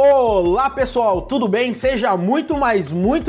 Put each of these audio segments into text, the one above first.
Olá pessoal, tudo bem? Seja muito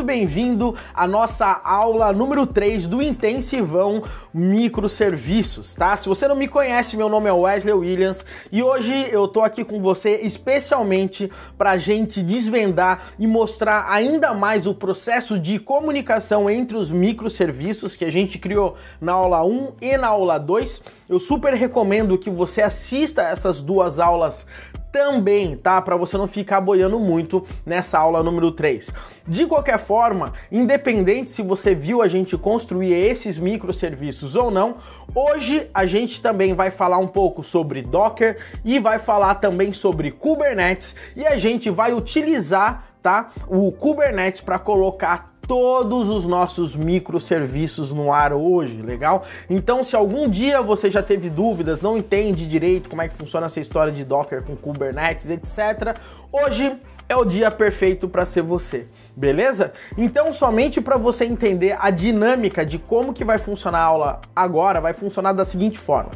bem-vindo à nossa aula número 3 do Intensivão Microserviços, tá? Se você não me conhece, meu nome é Wesley Williams e hoje eu tô aqui com você especialmente pra gente desvendar e mostrar ainda mais o processo de comunicação entre os microserviços que a gente criou na aula 1 e na aula 2. Eu super recomendo que você assista essas duas aulas também, tá? Para você não ficar boiando muito nessa aula número 3. De qualquer forma, independente se você viu a gente construir esses microserviços ou não, hoje a gente também vai falar um pouco sobre Docker e vai falar também sobre Kubernetes e a gente vai utilizar, tá, o Kubernetes para colocar todos os nossos microserviços no ar hoje, legal? Então, se algum dia você já teve dúvidas, não entende direito como é que funciona essa história de Docker com Kubernetes, etc., hoje é o dia perfeito para ser você, beleza? Então, somente para você entender a dinâmica de como que vai funcionar a aula agora, vai funcionar da seguinte forma.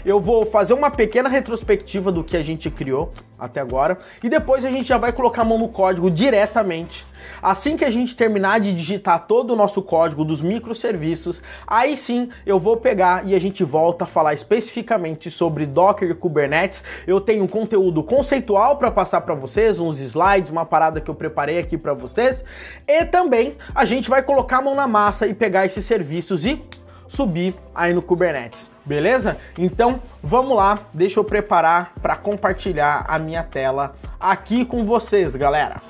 Eu vou fazer uma pequena retrospectiva do que a gente criou até agora e depois a gente já vai colocar a mão no código diretamente. Assim que a gente terminar de digitar todo o nosso código dos microserviços, aí sim eu vou pegar e a gente volta a falar especificamente sobre Docker e Kubernetes. Eu tenho um conteúdo conceitual para passar para vocês, uns slides, uma parada que eu preparei aqui para vocês, e também a gente vai colocar a mão na massa e pegar esses serviços e subir aí no Kubernetes, beleza? Então vamos lá, deixa eu preparar para compartilhar a minha tela aqui com vocês, galera.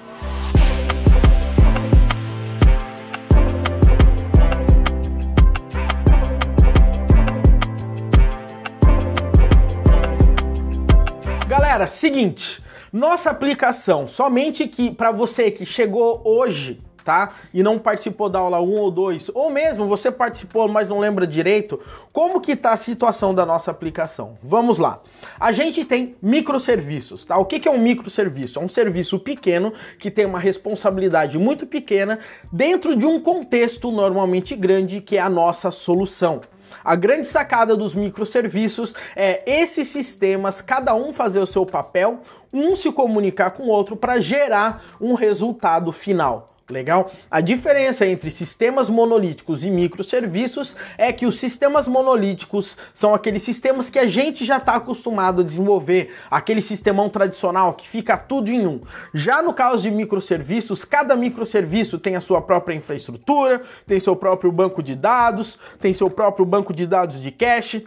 Galera, seguinte, nossa aplicação, somente que para você que chegou hoje, tá? E não participou da aula 1 ou 2, ou mesmo você participou, mas não lembra direito, como que tá a situação da nossa aplicação? Vamos lá. A gente tem microserviços, tá? O que é um microserviço? É um serviço pequeno que tem uma responsabilidade muito pequena dentro de um contexto normalmente grande que é a nossa solução. A grande sacada dos microserviços é esses sistemas, cada um fazer o seu papel, um se comunicar com o outro para gerar um resultado final. Legal? A diferença entre sistemas monolíticos e microserviços é que os sistemas monolíticos são aqueles sistemas que a gente já está acostumado a desenvolver, aquele sistemão tradicional que fica tudo em um. Já no caso de microserviços, cada microserviço tem a sua própria infraestrutura, tem seu próprio banco de dados, tem seu próprio banco de dados de cache.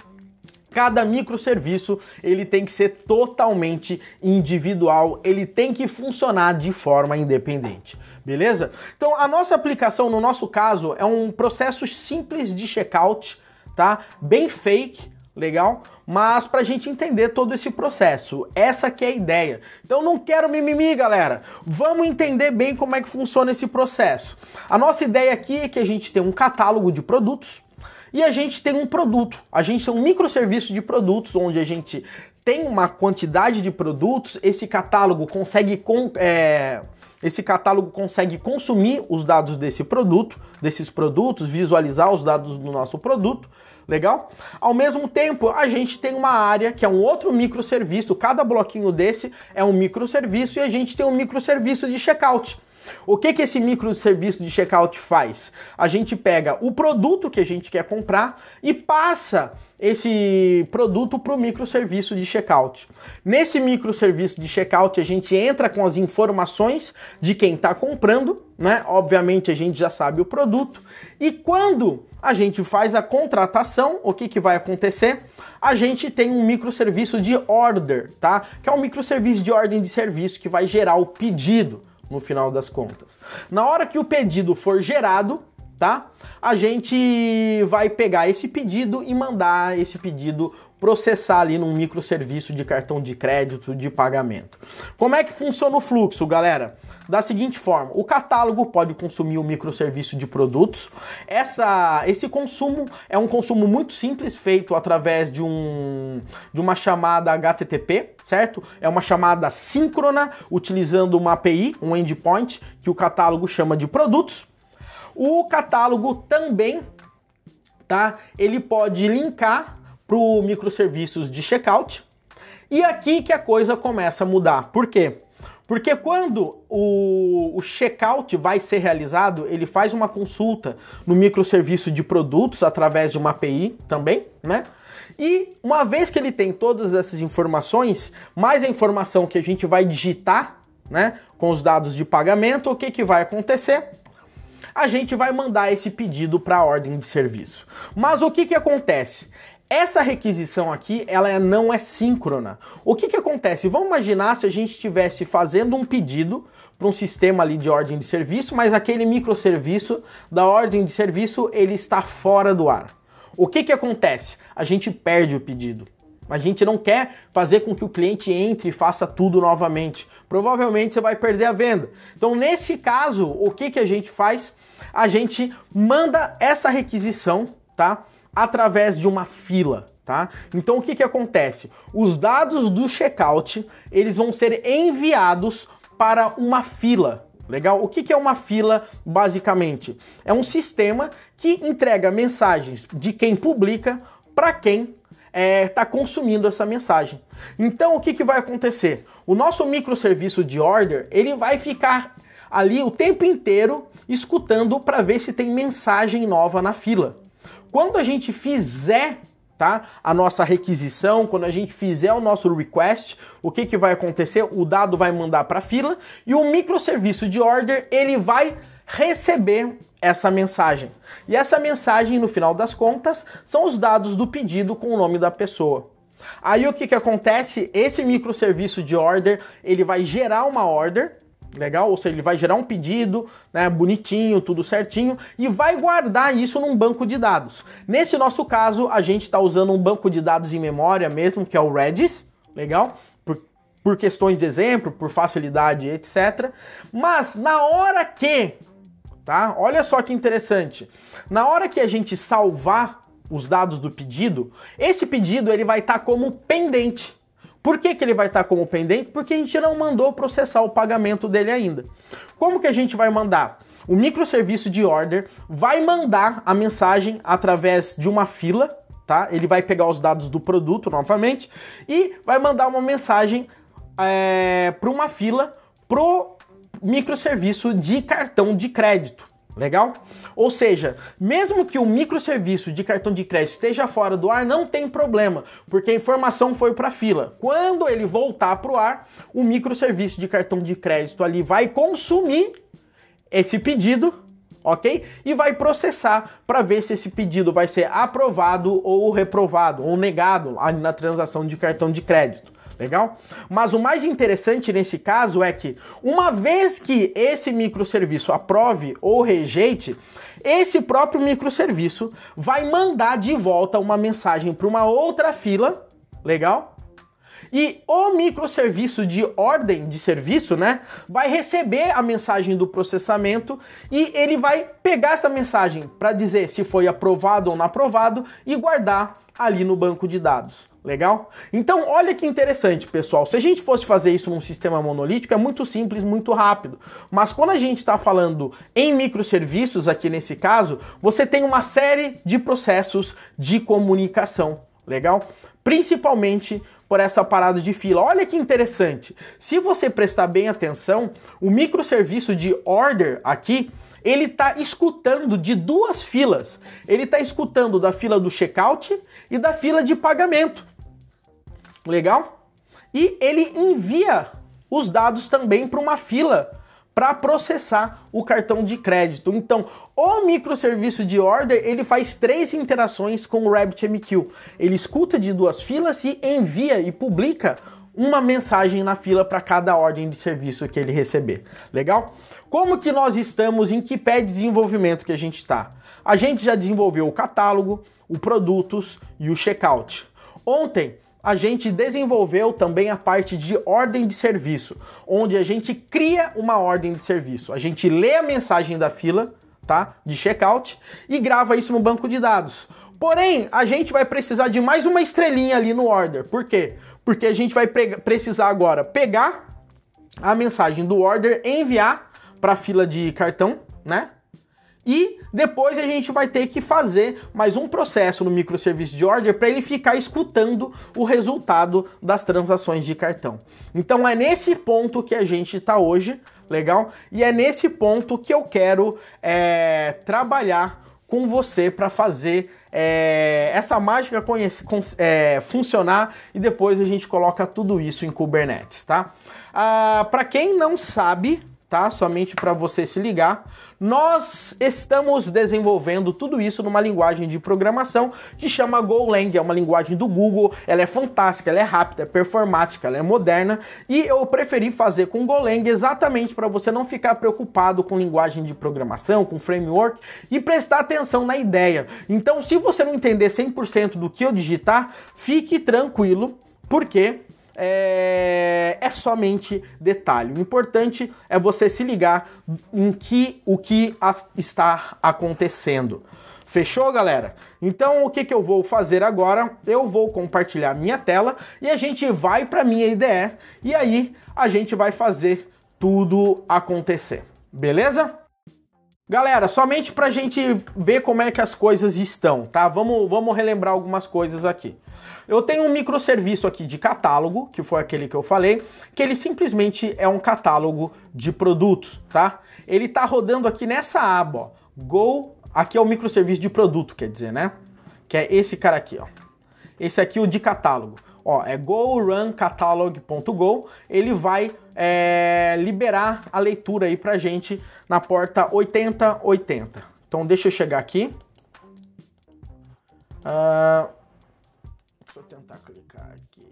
Cada microserviço, ele tem que ser totalmente individual, ele tem que funcionar de forma independente, beleza? Então, a nossa aplicação, no nosso caso, é um processo simples de checkout, tá? Bem fake, legal? Mas pra gente entender todo esse processo, essa que é a ideia. Então não quero mimimi, galera. Vamos entender bem como é que funciona esse processo. A nossa ideia aqui é que a gente tem um catálogo de produtos, e a gente tem um produto, a gente tem um microserviço de produtos, onde a gente tem uma quantidade de produtos, esse catálogo consegue consumir os dados desses produtos, visualizar os dados do nosso produto, legal? Ao mesmo tempo, a gente tem uma área que é um outro microserviço, cada bloquinho desse é um microserviço e a gente tem um microserviço de checkout. O que esse microserviço de checkout faz? A gente pega o produto que a gente quer comprar e passa esse produto para o microserviço de checkout. Nesse microserviço de checkout a gente entra com as informações de quem está comprando, né? Obviamente a gente já sabe o produto e quando a gente faz a contratação, o que vai acontecer? A gente tem um microserviço de order, tá? Que é um microserviço de ordem de serviço que vai gerar o pedido. No final das contas. Na hora que o pedido for gerado, tá? A gente vai pegar esse pedido e mandar esse pedido processar ali num microserviço de cartão de crédito de pagamento. Como é que funciona o fluxo, galera? Da seguinte forma, o catálogo pode consumir o microserviço de produtos. Esse consumo é um consumo muito simples, feito através de uma chamada HTTP, certo? É uma chamada síncrona, utilizando uma API, um endpoint, que o catálogo chama de produtos. O catálogo também, tá? Ele pode linkar para o microserviços de checkout. E aqui que a coisa começa a mudar. Por quê? Porque quando o checkout vai ser realizado, ele faz uma consulta no microserviço de produtos através de uma API também, né? E uma vez que ele tem todas essas informações, mais a informação que a gente vai digitar, né, com os dados de pagamento, o que que vai acontecer? A gente vai mandar esse pedido para a ordem de serviço. Mas o que que acontece? Essa requisição aqui, ela não é síncrona. O que que acontece? Vamos imaginar se a gente estivesse fazendo um pedido para um sistema ali de ordem de serviço, mas aquele microserviço da ordem de serviço, ele está fora do ar. O que que acontece? A gente perde o pedido. A gente não quer fazer com que o cliente entre e faça tudo novamente. Provavelmente você vai perder a venda. Então, nesse caso, o que que a gente faz? A gente manda essa requisição, tá? Através de uma fila, tá? Então, o que que acontece? Os dados do checkout, eles vão ser enviados para uma fila. Legal? O que que é uma fila, basicamente? É um sistema que entrega mensagens de quem publica para quem está consumindo essa mensagem. Então, o que que vai acontecer? O nosso microserviço de order, ele vai ficar ali o tempo inteiro escutando para ver se tem mensagem nova na fila. Quando a gente fizer, tá, a nossa requisição, quando a gente fizer o nosso request, o que que vai acontecer? O dado vai mandar para a fila e o microserviço de order, ele vai receber essa mensagem. E essa mensagem, no final das contas, são os dados do pedido com o nome da pessoa. Aí o que que acontece? Esse microserviço de order, ele vai gerar uma order, legal? Ou seja, ele vai gerar um pedido, né, bonitinho, tudo certinho, e vai guardar isso num banco de dados. Nesse nosso caso, a gente está usando um banco de dados em memória mesmo, que é o Redis, legal? Por questões de exemplo, por facilidade, etc. Mas na hora que, tá? Olha só que interessante. Na hora que a gente salvar os dados do pedido, esse pedido ele vai estar como pendente. Por que que ele vai estar como pendente? Porque a gente não mandou processar o pagamento dele ainda. Como que a gente vai mandar? O microserviço de order vai mandar a mensagem através de uma fila, tá? Ele vai pegar os dados do produto novamente e vai mandar uma mensagem para uma fila pro microserviço de cartão de crédito. Legal? Ou seja, mesmo que o microserviço de cartão de crédito esteja fora do ar, não tem problema, porque a informação foi para a fila. Quando ele voltar para o ar, o microserviço de cartão de crédito ali vai consumir esse pedido, ok? E vai processar para ver se esse pedido vai ser aprovado ou reprovado, ou negado ali na transação de cartão de crédito. Legal? Mas o mais interessante nesse caso é que, uma vez que esse microserviço aprove ou rejeite, esse próprio microserviço vai mandar de volta uma mensagem para uma outra fila, legal? E o microserviço de ordem de serviço, né, vai receber a mensagem do processamento e ele vai pegar essa mensagem para dizer se foi aprovado ou não aprovado e guardar ali no banco de dados. Legal? Então, olha que interessante, pessoal. Se a gente fosse fazer isso num sistema monolítico, é muito simples, muito rápido. Mas quando a gente está falando em microserviços, aqui nesse caso, você tem uma série de processos de comunicação. Legal? Principalmente por essa parada de fila. Olha que interessante. Se você prestar bem atenção, o microserviço de order aqui, ele está escutando de duas filas. Ele está escutando da fila do checkout e da fila de pagamento. Legal? E ele envia os dados também para uma fila para processar o cartão de crédito. Então, o microserviço de order, ele faz 3 interações com o RabbitMQ. Ele escuta de duas filas e envia e publica uma mensagem na fila para cada ordem de serviço que ele receber. Legal? Como que nós estamos, em que pé de desenvolvimento que a gente está? A gente já desenvolveu o catálogo, o produtos e o checkout. Ontem, a gente desenvolveu também a parte de ordem de serviço, onde a gente cria uma ordem de serviço. A gente lê a mensagem da fila, tá, de checkout e grava isso no banco de dados. Porém, a gente vai precisar de mais uma estrelinha ali no order. Por quê? Porque a gente vai precisar agora pegar a mensagem do order, enviar para a fila de cartão, né? E depois a gente vai ter que fazer mais um processo no microserviço de order para ele ficar escutando o resultado das transações de cartão. Então é nesse ponto que a gente está hoje, legal? E é nesse ponto que eu quero trabalhar com você para fazer essa mágica funcionar e depois a gente coloca tudo isso em Kubernetes, tá? Para quem não sabe, tá? Somente para você se ligar, nós estamos desenvolvendo tudo isso numa linguagem de programação que chama Golang, é uma linguagem do Google, ela é fantástica, ela é rápida, é performática, ela é moderna e eu preferi fazer com Golang exatamente para você não ficar preocupado com linguagem de programação, com framework e prestar atenção na ideia. Então, se você não entender 100% do que eu digitar, fique tranquilo, porque é somente detalhe. O importante é você se ligar em o que está acontecendo. Fechou, galera? Então, o que eu vou fazer agora? Eu vou compartilhar minha tela e a gente vai para minha IDE e aí a gente vai fazer tudo acontecer. Beleza? Galera, somente para a gente ver como é que as coisas estão, tá? Vamos relembrar algumas coisas aqui. Eu tenho um microserviço aqui de catálogo, que foi aquele que eu falei, que ele simplesmente é um catálogo de produtos, tá? Ele tá rodando aqui nessa aba, ó, Go, aqui é o microserviço de produto, quer dizer, né? Que é esse cara aqui, ó. Esse aqui, o de catálogo. Ó, é go run catalog.go, ele vai liberar a leitura aí pra gente na porta 8080. Então deixa eu chegar aqui. Deixa eu tentar clicar aqui.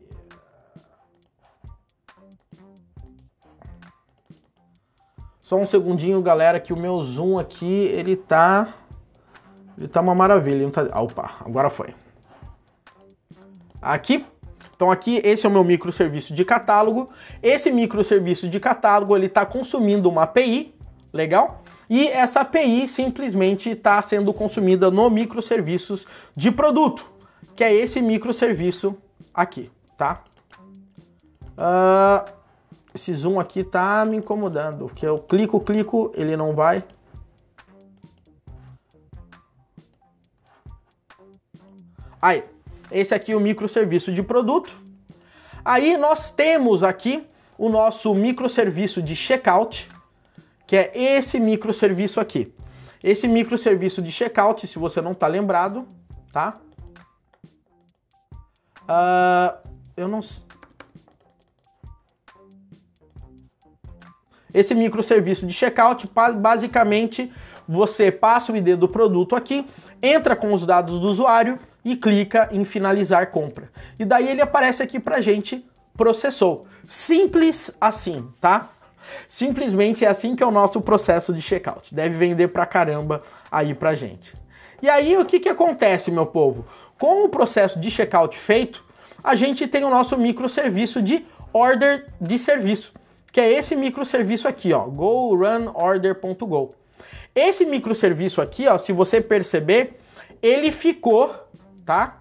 Só um segundinho, galera, que o meu zoom aqui, ele tá uma maravilha. Ele não tá... Opa, agora foi. Aqui. Então aqui, esse é o meu microserviço de catálogo. Esse microserviço de catálogo, ele está consumindo uma API, legal? E essa API simplesmente está sendo consumida no microserviços de produto, que é esse microserviço aqui, tá? Esse zoom aqui tá me incomodando, porque eu clico, ele não vai. Aí. Esse aqui é o microserviço de produto. Aí nós temos aqui o nosso microserviço de checkout, que é esse microserviço aqui. Esse microserviço de checkout, se você não está lembrado, tá? Eu não... Esse microserviço de checkout, basicamente, você passa o ID do produto aqui, entra com os dados do usuário e clica em finalizar compra. E daí ele aparece aqui pra gente, processou. Simples assim, tá? Simplesmente é assim que é o nosso processo de checkout. Deve vender pra caramba aí pra gente. E aí o que acontece, meu povo? Com o processo de checkout feito, a gente tem o nosso microserviço de order de serviço, que é esse microserviço aqui, ó, gorunorder.go. Esse microserviço aqui, ó, se você perceber, ele ficou, tá,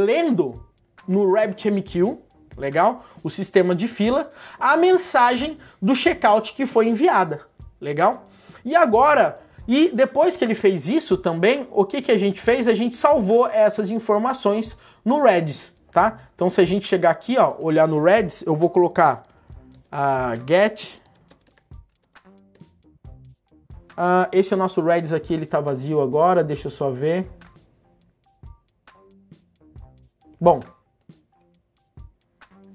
lendo no RabbitMQ, legal? O sistema de fila, a mensagem do checkout que foi enviada, legal? E agora, depois que ele fez isso também, o que a gente fez? A gente salvou essas informações no Redis, tá? Então se a gente chegar aqui, ó, olhar no Redis, eu vou colocar get. Esse é o nosso Redis aqui, ele tá vazio agora, deixa eu só ver. Bom,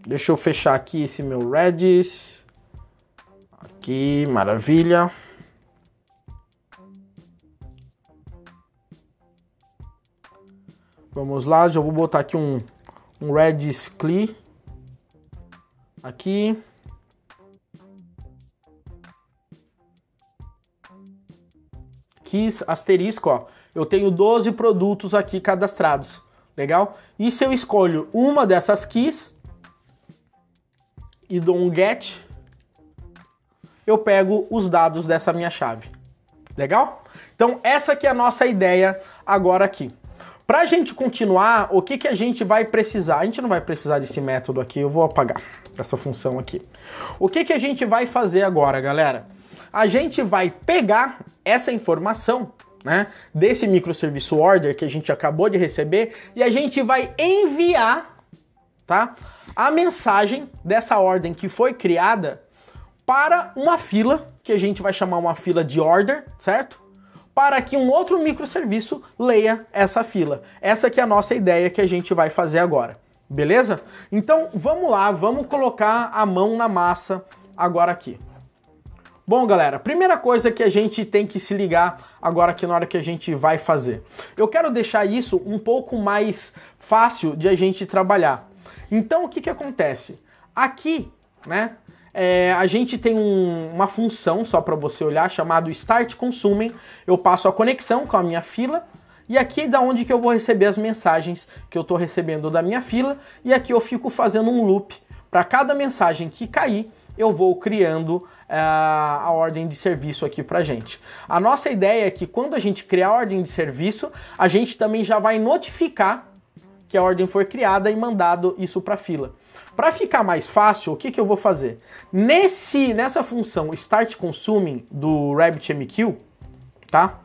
deixa eu fechar aqui esse meu Redis. Aqui, maravilha. Vamos lá, já vou botar aqui um Redis CLI. Aqui. Keys asterisco, ó. Eu tenho 12 produtos aqui cadastrados. Legal? E se eu escolho uma dessas keys e dou um get, eu pego os dados dessa minha chave. Legal? Então essa aqui é a nossa ideia agora aqui. Para a gente continuar, o que a gente vai precisar? A gente não vai precisar desse método aqui, eu vou apagar essa função aqui. O que a gente vai fazer agora, galera? a gente vai pegar essa informação, né, desse microserviço order que a gente acabou de receber e a gente vai enviar, tá, a mensagem dessa ordem que foi criada para uma fila, que a gente vai chamar uma fila de order, certo? Para que um outro microserviço leia essa fila. Essa que é a nossa ideia que a gente vai fazer agora, beleza? Então vamos lá, vamos colocar a mão na massa agora aqui. Bom, galera, primeira coisa que a gente tem que se ligar agora aqui na hora que a gente vai fazer. Eu quero deixar isso um pouco mais fácil de a gente trabalhar. Então, o que acontece? Aqui, né, a gente tem uma função, só para você olhar, chamado Start Consuming. Eu passo a conexão com a minha fila. E aqui é da onde que eu vou receber as mensagens que eu estou recebendo da minha fila. E aqui eu fico fazendo um loop. Para cada mensagem que cair, eu vou criando a ordem de serviço aqui pra gente. A nossa ideia é que quando a gente criar a ordem de serviço, a gente também já vai notificar que a ordem foi criada e mandado isso para a fila. Para ficar mais fácil, o que eu vou fazer? Nessa função Start Consuming do RabbitMQ, tá?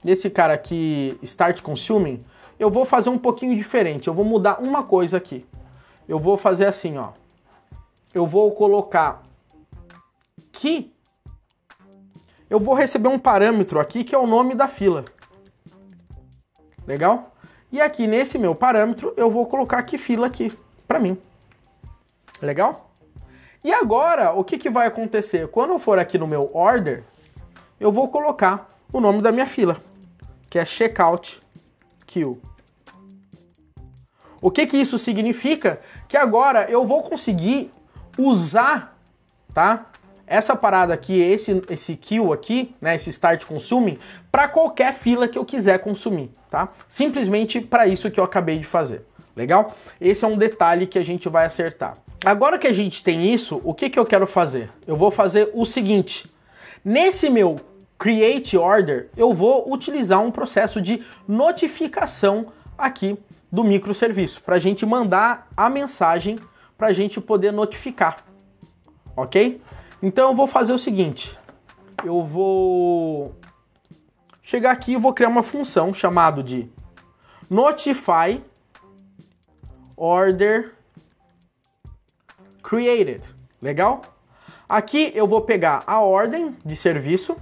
Nesse cara aqui, Start Consuming, eu vou fazer um pouquinho diferente. Eu vou mudar uma coisa aqui. Eu vou fazer assim, ó. Eu vou colocar que eu vou receber um parâmetro aqui que é o nome da fila. Legal? E aqui nesse meu parâmetro eu vou colocar que fila aqui para mim. Legal? E agora o que vai acontecer? Quando eu for aqui no meu order, eu vou colocar o nome da minha fila, que é checkout queue. O que isso significa? Que agora eu vou conseguir usar, tá, essa parada aqui, esse queue aqui, né, esse start consuming, para qualquer fila que eu quiser consumir, tá? Simplesmente para isso que eu acabei de fazer. Legal? Esse é um detalhe que a gente vai acertar. Agora que a gente tem isso, o que eu quero fazer? Eu vou fazer o seguinte. Nesse meu create order, eu vou utilizar um processo de notificação aqui do microserviço, para a gente mandar a mensagem para a gente poder notificar, ok? Então eu vou fazer o seguinte, eu vou chegar aqui e vou criar uma função chamada de notify order created, legal? Aqui eu vou pegar a ordem de serviço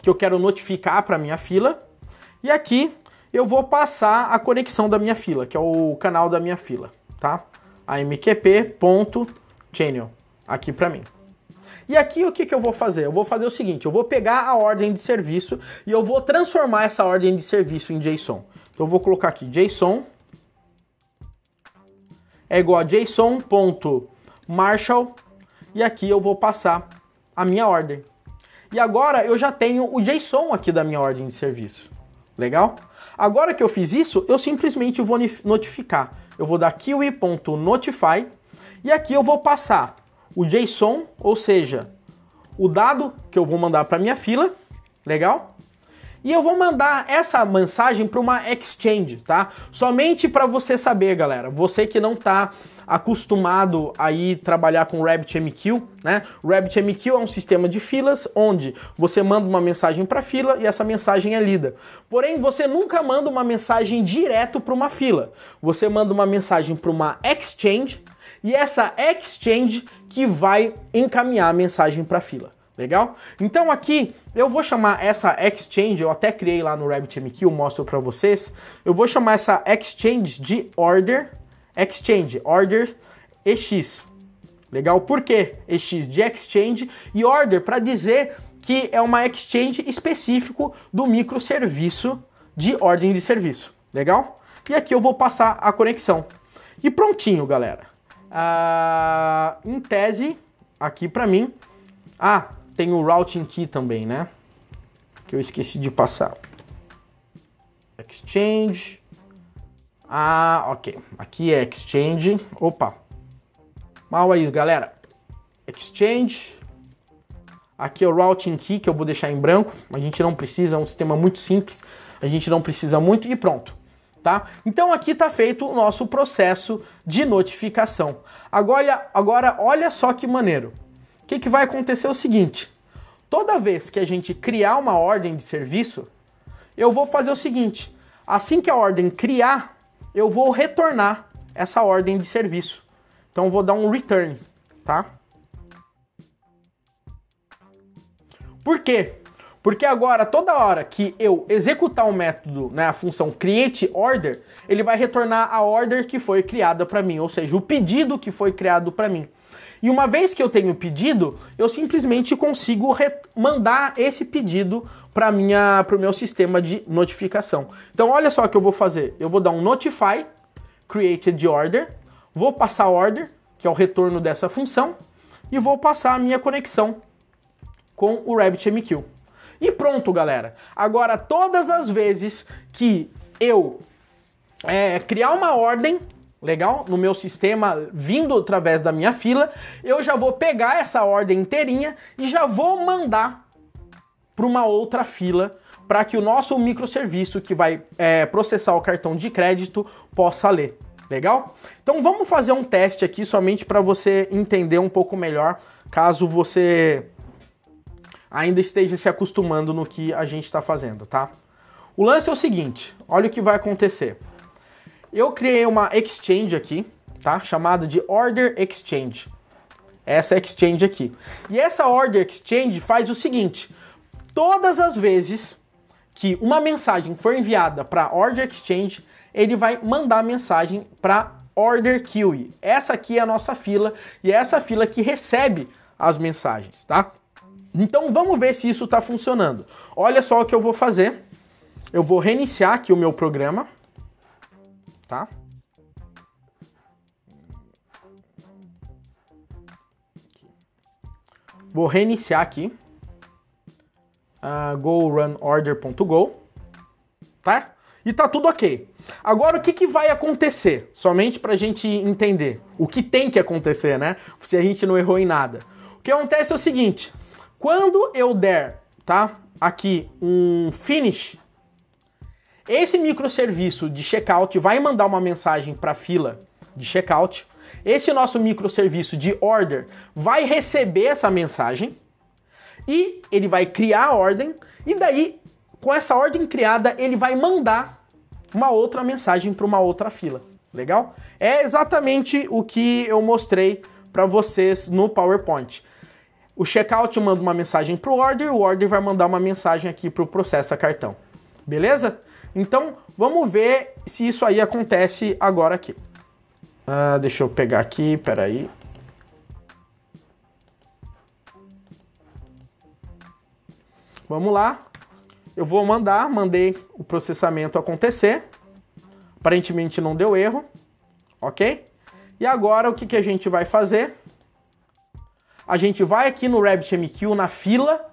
que eu quero notificar para minha fila e aqui eu vou passar a conexão da minha fila, que é o canal da minha fila, tá? amqp.channel aqui para mim. E aqui o que eu vou fazer? Eu vou fazer o seguinte, eu vou pegar a ordem de serviço e eu vou transformar essa ordem de serviço em JSON. Então eu vou colocar aqui JSON é igual a JSON.Marshall e aqui eu vou passar a minha ordem. E agora eu já tenho o JSON aqui da minha ordem de serviço. Legal? Agora que eu fiz isso, eu simplesmente vou notificar. Eu vou dar kiwi.notify e aqui eu vou passar o JSON, ou seja, o dado que eu vou mandar para minha fila, legal? E eu vou mandar essa mensagem para uma exchange, tá? Somente para você saber, galera, você que não está acostumado a ir trabalhar com RabbitMQ, né? O RabbitMQ é um sistema de filas onde você manda uma mensagem para a fila e essa mensagem é lida. Porém, você nunca manda uma mensagem direto para uma fila. Você manda uma mensagem para uma exchange e essa exchange que vai encaminhar a mensagem para a fila. Legal? Então aqui eu vou chamar essa exchange, eu até criei lá no RabbitMQ, eu mostro para vocês. Eu vou chamar essa exchange de order EX. Legal? Por que EX de exchange e order? Para dizer que é uma exchange específico do microserviço de ordem de serviço. Legal? E aqui eu vou passar a conexão. E prontinho, galera. Em tese, aqui para mim... tem o routing key também, né? Que eu esqueci de passar. Exchange. Ok. Aqui é exchange. Opa. Mal aí, galera. Exchange. Aqui é o routing key, que eu vou deixar em branco. A gente não precisa, é um sistema muito simples. A gente não precisa muito e pronto. Tá? Então aqui está feito o nosso processo de notificação. Agora olha só que maneiro. O que vai acontecer é o seguinte. toda vez que a gente criar uma ordem de serviço, eu vou fazer o seguinte, assim que a ordem criar, eu vou retornar essa ordem de serviço. Então eu vou dar um return, tá? Por quê? Porque agora, toda hora que eu executar o método, né, a função createOrder, ele vai retornar a order que foi criada para mim, ou seja, o pedido que foi criado para mim. E uma vez que eu tenho o pedido, eu simplesmente consigo mandar esse pedido para o meu sistema de notificação. Então olha só o que eu vou fazer. Eu vou dar um notify createOrder, vou passar order, que é o retorno dessa função, e vou passar a minha conexão com o RabbitMQ. E pronto, galera. Agora, todas as vezes que eu criar uma ordem, legal, no meu sistema, vindo através da minha fila, eu já vou pegar essa ordem inteirinha e já vou mandar para uma outra fila para que o nosso microserviço que vai processar o cartão de crédito possa ler. Legal? Então vamos fazer um teste aqui somente para você entender um pouco melhor, caso você ainda esteja se acostumando no que a gente está fazendo, tá? O lance é o seguinte, olha o que vai acontecer. Eu criei uma exchange aqui, tá? Chamada de Order Exchange. Essa exchange aqui. E essa Order Exchange faz o seguinte, todas as vezes que uma mensagem for enviada para Order Exchange, ele vai mandar a mensagem para Order Queue. Essa aqui é a nossa fila e é essa fila que recebe as mensagens, tá? Então vamos ver se isso está funcionando. Olha só o que eu vou fazer. Eu vou reiniciar aqui o meu programa, tá? Vou reiniciar aqui. Go run order.go, tá? E tá tudo ok. Agora o que vai acontecer? Somente para a gente entender o que tem que acontecer, né? Se a gente não errou em nada. O que acontece é o seguinte. Quando eu der, tá, aqui um finish, esse microserviço de checkout vai mandar uma mensagem para a fila de checkout. Esse nosso microserviço de order vai receber essa mensagem e ele vai criar a ordem e daí, com essa ordem criada, ele vai mandar uma outra mensagem para uma outra fila. Legal? É exatamente o que eu mostrei para vocês no PowerPoint. O checkout manda uma mensagem para o order vai mandar uma mensagem aqui para o processa cartão. Beleza? Então, vamos ver se isso aí acontece agora aqui. Deixa eu pegar aqui, peraí. Vamos lá. Eu vou mandei o processamento acontecer. Aparentemente não deu erro. Ok? E agora o que a gente vai fazer? A gente vai aqui no RabbitMQ na fila,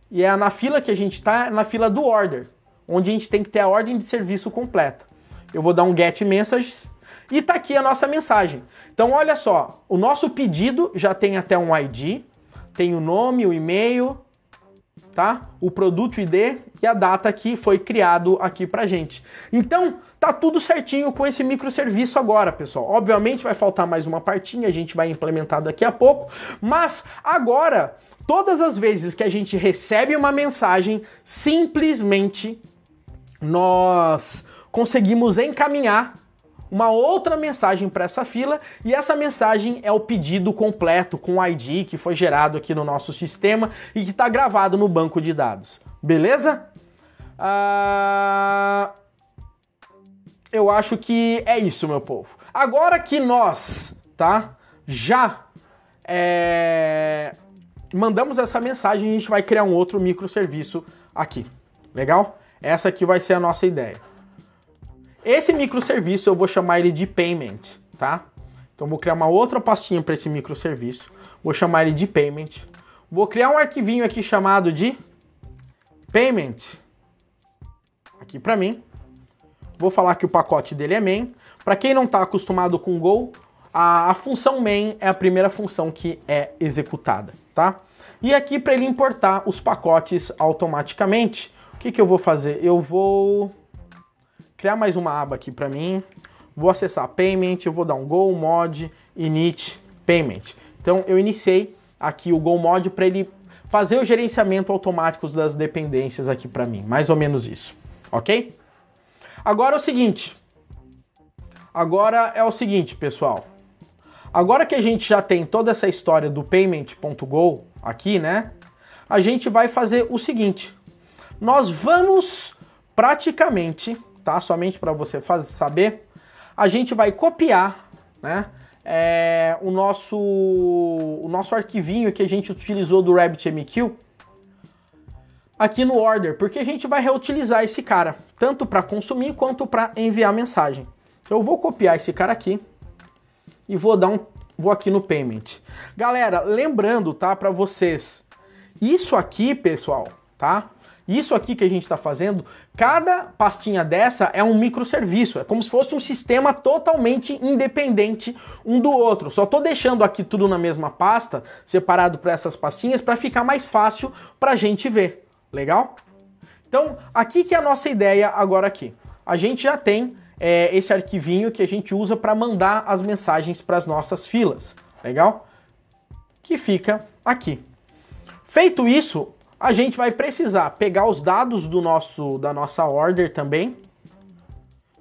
e é na fila que a gente está, na fila do order, onde a gente tem que ter a ordem de serviço completa. Eu vou dar um get messages e tá aqui a nossa mensagem. Então olha só, o nosso pedido já tem até um ID, tem o nome, o e-mail, tá? O produto ID e a data que foi criado aqui pra gente. Então, tá tudo certinho com esse microserviço agora, pessoal. Obviamente vai faltar mais uma partinha, a gente vai implementar daqui a pouco, mas agora, todas as vezes que a gente recebe uma mensagem, simplesmente nós conseguimos encaminhar uma outra mensagem para essa fila, e essa mensagem é o pedido completo com o ID que foi gerado aqui no nosso sistema e que está gravado no banco de dados. Beleza? Eu acho que é isso, meu povo. Agora que nós, tá, já mandamos essa mensagem, a gente vai criar um outro microserviço aqui. Legal? Essa aqui vai ser a nossa ideia. Esse microserviço eu vou chamar ele de Payment, tá? Então vou criar uma outra pastinha para esse microserviço. Vou chamar ele de Payment. Vou criar um arquivinho aqui chamado de Payment. Aqui para mim. Vou falar que o pacote dele é main. Para quem não está acostumado com Go, a função main é a primeira função que é executada, tá? E aqui para ele importar os pacotes automaticamente, o que eu vou fazer? Eu vou criar mais uma aba aqui para mim, vou acessar Payment, eu vou dar um Go Mod Init Payment. Então eu iniciei aqui o Go Mod para ele fazer o gerenciamento automático das dependências aqui para mim, mais ou menos isso, ok? Agora é o seguinte, pessoal. Agora que a gente já tem toda essa história do payment.go aqui, né? A gente vai fazer o seguinte. Nós vamos praticamente, tá? Somente para você saber, a gente vai copiar, né? O nosso arquivinho que a gente utilizou do RabbitMQ aqui no order, porque a gente vai reutilizar esse cara, tanto para consumir quanto para enviar mensagem. Então eu vou copiar esse cara aqui e vou aqui no payment. Galera, lembrando, tá, para vocês, isso aqui, pessoal, tá? Isso aqui que a gente está fazendo, cada pastinha dessa é um microserviço, é como se fosse um sistema totalmente independente um do outro. Só tô deixando aqui tudo na mesma pasta, separado para essas pastinhas, para ficar mais fácil para a gente ver. Legal? Então, aqui que é a nossa ideia agora aqui. A gente já tem esse arquivinho que a gente usa para mandar as mensagens para as nossas filas. Legal? Que fica aqui. Feito isso, a gente vai precisar pegar os dados da nossa order também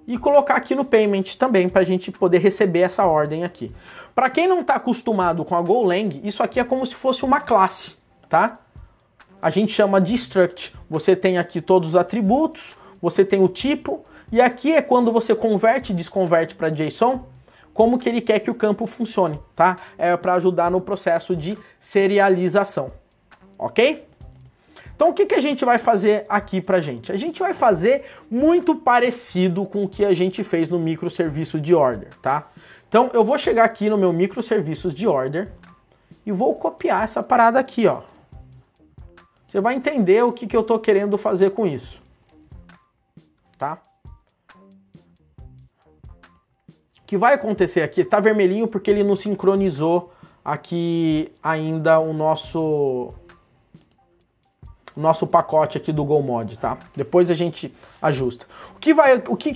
e colocar aqui no payment também para a gente poder receber essa ordem aqui. Para quem não está acostumado com a Golang, isso aqui é como se fosse uma classe, tá? A gente chama de struct. Você tem aqui todos os atributos, você tem o tipo, e aqui é quando você converte e desconverte para JSON, como que ele quer que o campo funcione, tá? É para ajudar no processo de serialização, ok? Então o que a gente vai fazer aqui pra gente? A gente vai fazer muito parecido com o que a gente fez no microserviço de order, tá? Então eu vou chegar aqui no meu microserviços de order e vou copiar essa parada aqui, ó. Você vai entender o que eu tô querendo fazer com isso, tá? O que vai acontecer aqui, tá vermelhinho porque ele não sincronizou aqui ainda o nosso pacote aqui do GoMod, tá? Depois a gente ajusta. O que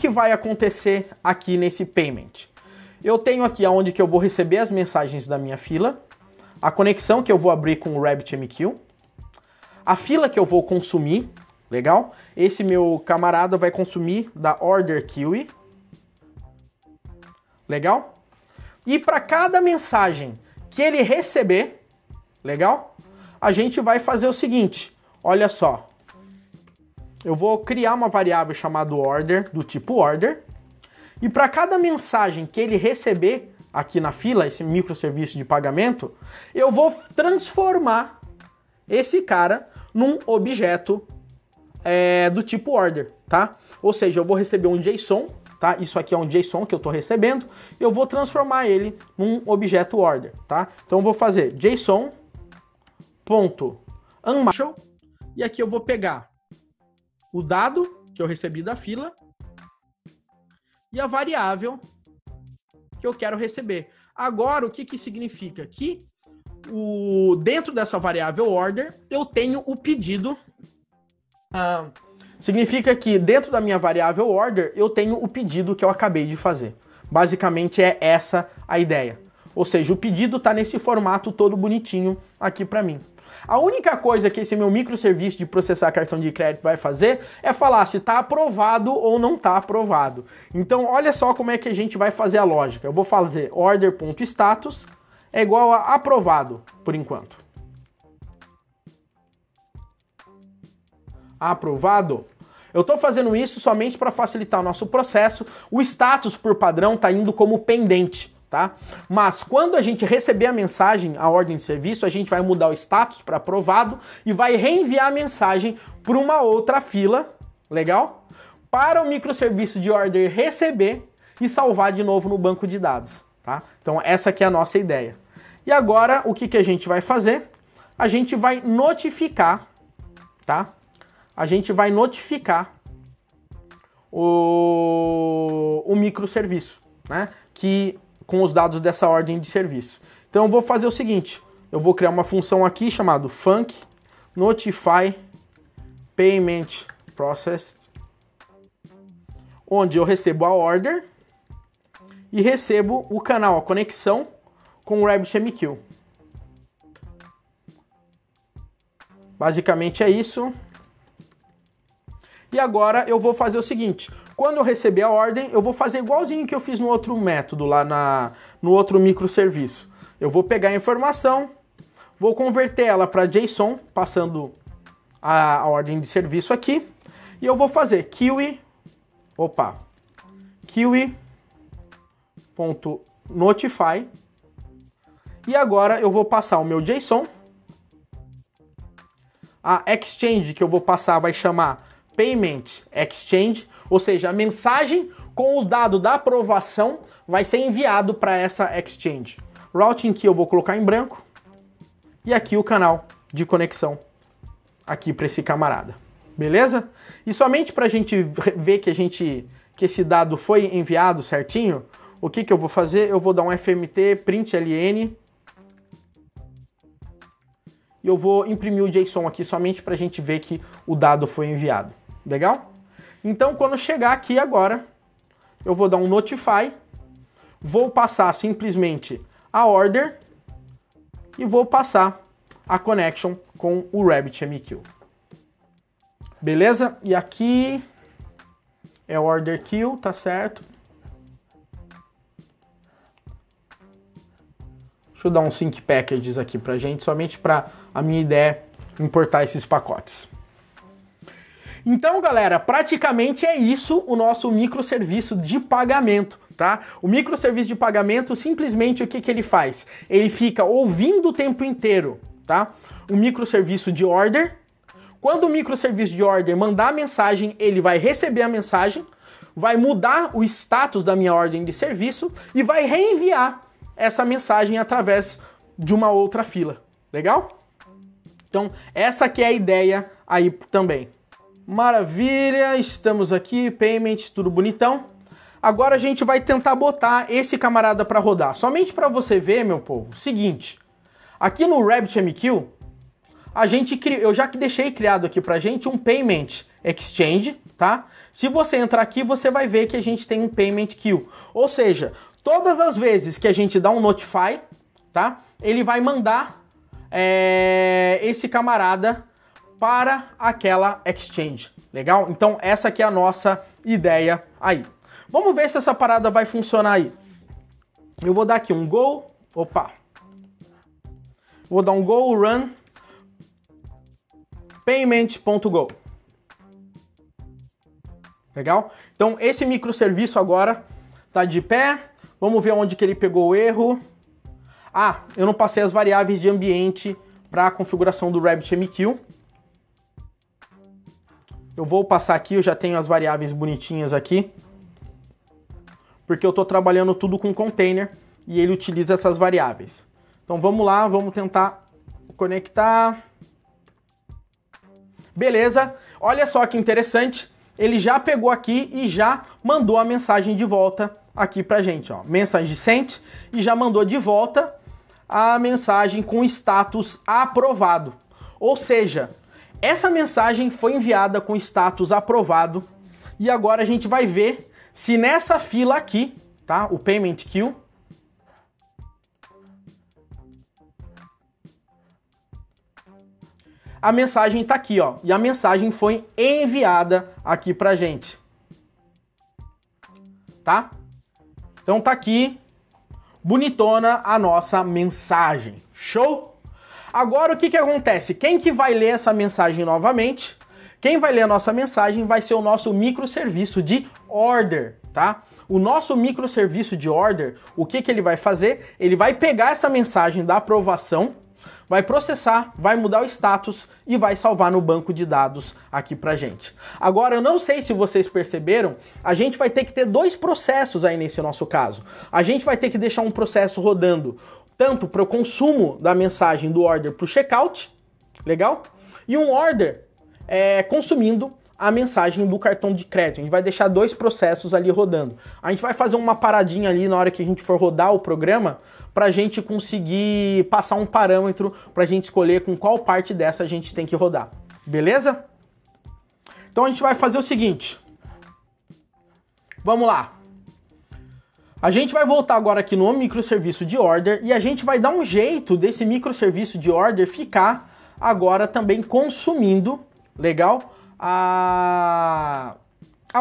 vai acontecer aqui nesse payment? Eu tenho aqui aonde que eu vou receber as mensagens da minha fila, a conexão que eu vou abrir com o RabbitMQ, a fila que eu vou consumir, legal? Esse meu camarada vai consumir da order queue, legal? E para cada mensagem que ele receber, legal? A gente vai fazer o seguinte, olha só. Eu vou criar uma variável chamada order, do tipo order, e para cada mensagem que ele receber aqui na fila, esse microserviço de pagamento, eu vou transformar esse cara num objeto do tipo order, tá? Ou seja, eu vou receber um JSON, tá? Isso aqui é um JSON que eu estou recebendo, e eu vou transformar ele num objeto order, tá? Então eu vou fazer JSON.unMarshal, e aqui eu vou pegar o dado que eu recebi da fila e a variável que eu quero receber. Agora, o que significa? Que dentro dessa variável order, eu tenho o pedido. Significa que dentro da minha variável order, eu tenho o pedido que eu acabei de fazer. Basicamente é essa a ideia. Ou seja, o pedido está nesse formato todo bonitinho aqui para mim. A única coisa que esse meu microserviço de processar cartão de crédito vai fazer é falar se está aprovado ou não está aprovado. Então, olha só como é que a gente vai fazer a lógica. Eu vou fazer order.status é igual a aprovado, por enquanto. Aprovado. Eu estou fazendo isso somente para facilitar o nosso processo. O status, por padrão, está indo como pendente, tá? Mas quando a gente receber a mensagem, a ordem de serviço, a gente vai mudar o status para aprovado e vai reenviar a mensagem para uma outra fila, legal? Para o microserviço de order receber e salvar de novo no banco de dados, tá? Então essa aqui é a nossa ideia. E agora, o que a gente vai fazer? A gente vai notificar, tá? A gente vai notificar o microserviço, né? Com os dados dessa ordem de serviço. Então eu vou fazer o seguinte, eu vou criar uma função aqui chamada func notify payment process, onde eu recebo a order e recebo o canal, a conexão com o RabbitMQ. Basicamente é isso. E agora eu vou fazer o seguinte, quando eu receber a ordem, eu vou fazer igualzinho que eu fiz no outro método, lá no outro microserviço. Eu vou pegar a informação, vou converter ela para JSON, passando a ordem de serviço aqui, e eu vou fazer kiwi.notify, e agora eu vou passar o meu JSON, a exchange que eu vou passar vai chamar Payment Exchange, ou seja, a mensagem com os dados da aprovação vai ser enviado para essa exchange. Routing key eu vou colocar em branco e aqui o canal de conexão aqui para esse camarada, beleza? E somente para a gente ver que esse dado foi enviado certinho, o que eu vou fazer? Eu vou dar um fmt println e eu vou imprimir o JSON aqui somente para a gente ver que o dado foi enviado. Legal? Então, quando chegar aqui agora, eu vou dar um notify, vou passar simplesmente a order e vou passar a connection com o RabbitMQ. Beleza? E aqui é order queue, tá certo? Deixa eu dar um sync packages aqui pra gente, somente para a minha ideia importar esses pacotes. Então, galera, praticamente é isso o nosso microserviço de pagamento, tá? O microserviço de pagamento, simplesmente o que ele faz? Ele fica ouvindo o tempo inteiro, tá? O microserviço de order. Quando o microserviço de order mandar a mensagem, ele vai receber a mensagem, vai mudar o status da minha ordem de serviço e vai reenviar essa mensagem através de uma outra fila. Legal? Então, essa aqui é a ideia aí também. Maravilha, estamos aqui, payment, tudo bonitão. Agora a gente vai tentar botar esse camarada para rodar. Somente para você ver, meu povo, seguinte. Aqui no RabbitMQ, eu já deixei criado aqui pra gente um Payment Exchange, tá? Se você entrar aqui, você vai ver que a gente tem um Payment Queue. Ou seja, todas as vezes que a gente dá um Notify, tá? Ele vai mandar esse camarada para aquela exchange, legal? Então essa aqui é a nossa ideia aí. Vamos ver se essa parada vai funcionar aí. Eu vou dar aqui um go, vou dar um go run payment.go. Legal? Então esse microserviço agora tá de pé. Vamos ver onde que ele pegou o erro. Ah, eu não passei as variáveis de ambiente para a configuração do RabbitMQ. Eu vou passar aqui, eu já tenho as variáveis bonitinhas aqui, porque eu estou trabalhando tudo com container e ele utiliza essas variáveis. Então vamos lá, vamos tentar conectar. Beleza, olha só que interessante, ele já pegou aqui e já mandou a mensagem de volta aqui pra gente, ó. Mensagem sent, e já mandou de volta a mensagem com status aprovado. Ou seja, essa mensagem foi enviada com status aprovado e agora a gente vai ver se nessa fila aqui, tá? O Payment Queue, a mensagem tá aqui, ó, e a mensagem foi enviada aqui pra gente, tá? Então tá aqui, bonitona a nossa mensagem. Show? Agora o que acontece? Quem que vai ler essa mensagem novamente? Quem vai ler a nossa mensagem vai ser o nosso microserviço de order, tá? O nosso microserviço de order, o que ele vai fazer? Ele vai pegar essa mensagem da aprovação, vai processar, vai mudar o status e vai salvar no banco de dados aqui pra gente. Agora, eu não sei se vocês perceberam, a gente vai ter que ter dois processos aí nesse nosso caso. A gente vai ter que deixar um processo rodando tanto para o consumo da mensagem do order para o checkout, legal? E um order consumindo a mensagem do cartão de crédito. A gente vai deixar dois processos ali rodando. A gente vai fazer uma paradinha ali na hora que a gente for rodar o programa para a gente conseguir passar um parâmetro para a gente escolher com qual parte dessa a gente tem que rodar. Beleza? Então a gente vai fazer o seguinte. Vamos lá. A gente vai voltar agora aqui no microserviço de order e a gente vai dar um jeito desse microserviço de order ficar agora também consumindo, legal, a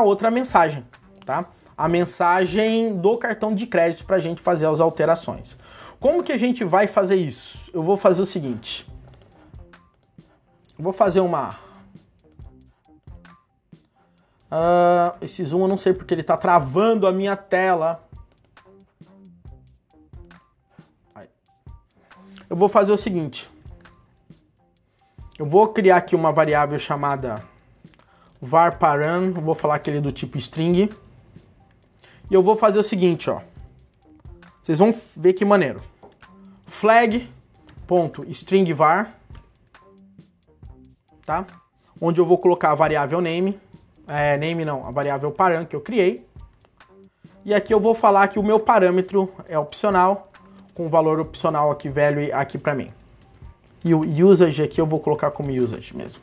outra mensagem, tá? A mensagem do cartão de crédito para a gente fazer as alterações. Como que a gente vai fazer isso? Eu vou fazer o seguinte. Eu vou fazer uma... esse zoom eu não sei porque ele está travando a minha tela. Eu vou fazer o seguinte. Eu vou criar aqui uma variável chamada var_param. Vou falar aquele do tipo string. E eu vou fazer o seguinte, ó. Vocês vão ver que maneiro. Flag.stringvar, tá? Onde eu vou colocar a variável name. Name não, a variável param que eu criei. E aqui eu vou falar que o meu parâmetro é opcional, com o valor opcional aqui velho aqui para mim. E o usage aqui eu vou colocar como usage mesmo.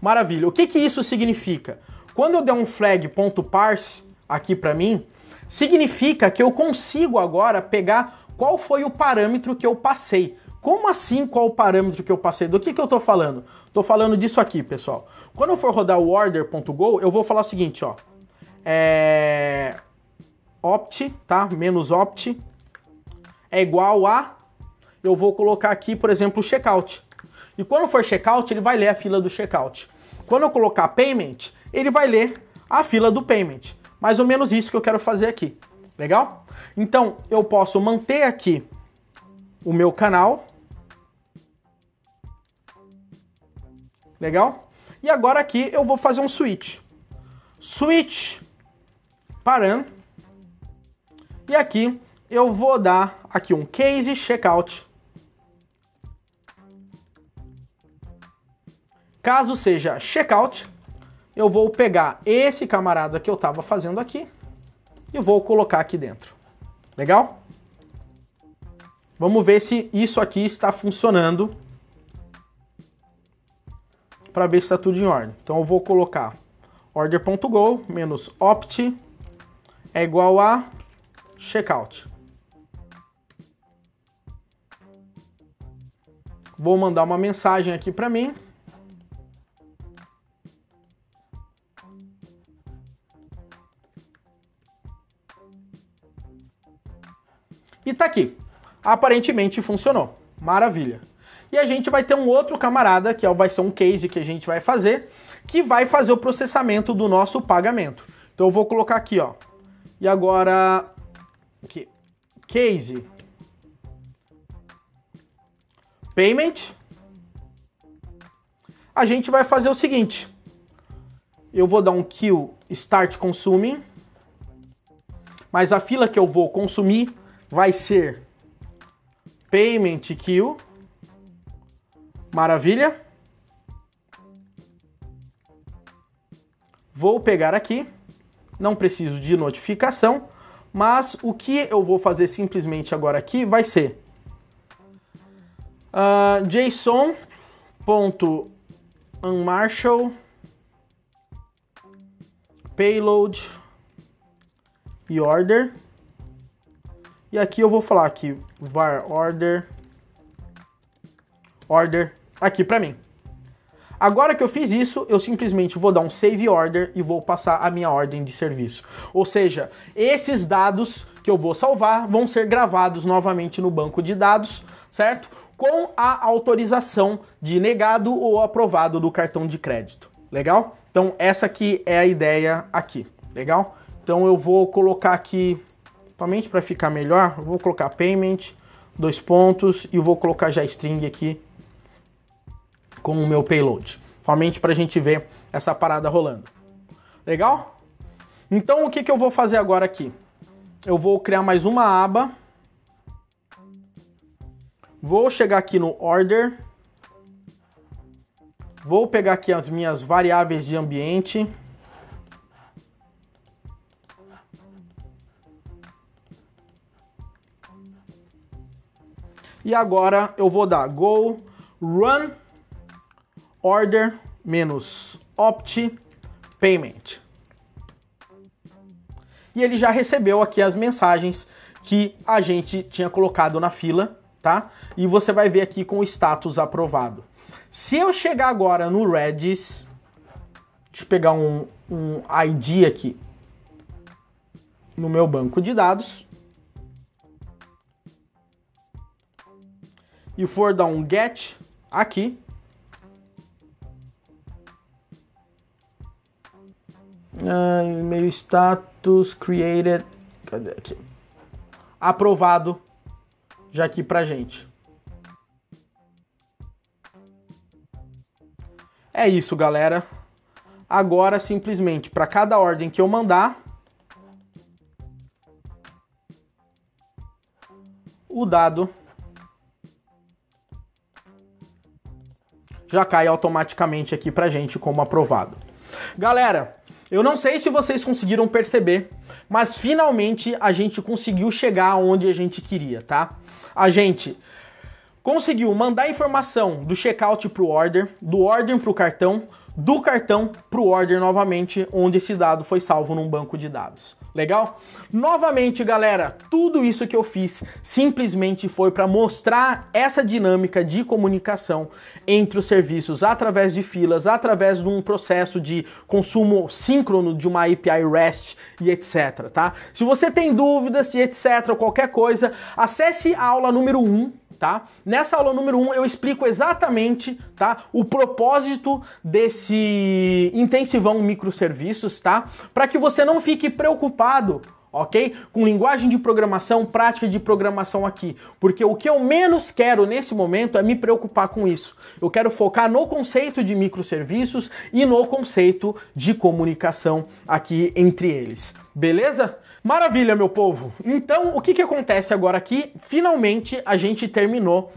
Maravilha. O que que isso significa? Quando eu der um flag.parse aqui para mim, significa que eu consigo agora pegar qual foi o parâmetro que eu passei. Como assim qual o parâmetro que eu passei? Do que eu tô falando? Tô falando disso aqui, pessoal. Quando eu for rodar o order.go, eu vou falar o seguinte, ó. Opt, tá? Menos opt é igual a... Eu vou colocar aqui, por exemplo, o checkout. E quando for checkout, ele vai ler a fila do checkout. Quando eu colocar payment, ele vai ler a fila do payment. Mais ou menos isso que eu quero fazer aqui. Legal? Então, eu posso manter aqui o meu canal. Legal? E agora aqui eu vou fazer um switch. Switch param. E aqui eu vou dar aqui um case checkout. Caso seja checkout, eu vou pegar esse camarada que eu estava fazendo aqui e vou colocar aqui dentro. Legal? Vamos ver se isso aqui está funcionando para ver se está tudo em ordem. Então eu vou colocar order.go menos opt é igual a checkout. Vou mandar uma mensagem aqui para mim. E tá aqui. Aparentemente funcionou. Maravilha. E a gente vai ter um outro camarada, que vai ser um case que a gente vai fazer, que vai fazer o processamento do nosso pagamento. Então eu vou colocar aqui, ó. E agora, aqui, case payment. A gente vai fazer o seguinte. Eu vou dar um queue start consuming, mas a fila que eu vou consumir vai ser payment queue. Maravilha. Vou pegar aqui. Não preciso de notificação, mas o que eu vou fazer simplesmente agora aqui vai ser JSON.unmarshal payload e order. E aqui eu vou falar aqui var order aqui para mim. Agora que eu fiz isso, eu simplesmente vou dar um save order e vou passar a minha ordem de serviço. Ou seja, esses dados que eu vou salvar vão ser gravados novamente no banco de dados, certo? Com a autorização de negado ou aprovado do cartão de crédito. Legal? Então essa aqui é a ideia aqui. Legal? Então eu vou colocar aqui, somente para ficar melhor, eu vou colocar payment, 2 pontos, e vou colocar já string aqui com o meu payload. Somente para a gente ver essa parada rolando. Legal? Então o que eu vou fazer agora aqui? Eu vou criar mais uma aba. Vou chegar aqui no order. Vou pegar aqui as minhas variáveis de ambiente. E agora eu vou dar go run order menos opt payment. E ele já recebeu aqui as mensagens que a gente tinha colocado na fila, tá? E você vai ver aqui com o status aprovado. Se eu chegar agora no Redis, deixa eu pegar um ID aqui no meu banco de dados e for dar um get aqui, e-mail status created, cadê aqui? Aprovado já aqui pra gente. É isso, galera. Agora, simplesmente, para cada ordem que eu mandar, o dado já cai automaticamente aqui pra gente como aprovado. Galera, eu não sei se vocês conseguiram perceber, mas finalmente a gente conseguiu chegar onde a gente queria, tá? A gente conseguiu mandar a informação do checkout pro order, do order pro cartão, do cartão pro order novamente, onde esse dado foi salvo num banco de dados. Legal? Novamente, galera, tudo isso que eu fiz simplesmente foi para mostrar essa dinâmica de comunicação entre os serviços através de filas, através de um processo de consumo síncrono de uma API REST e etc, tá? Se você tem dúvidas e etc, qualquer coisa, acesse a aula número 1, tá? Nessa aula número 1 eu explico exatamente, tá, o propósito desse intensivão microserviços, tá? Para que você não fique preocupado, ok? Com linguagem de programação, prática de programação aqui. Porque o que eu menos quero nesse momento é me preocupar com isso. Eu quero focar no conceito de microserviços e no conceito de comunicação aqui entre eles. Beleza? Maravilha, meu povo! Então, o que acontece agora aqui? Finalmente, a gente terminou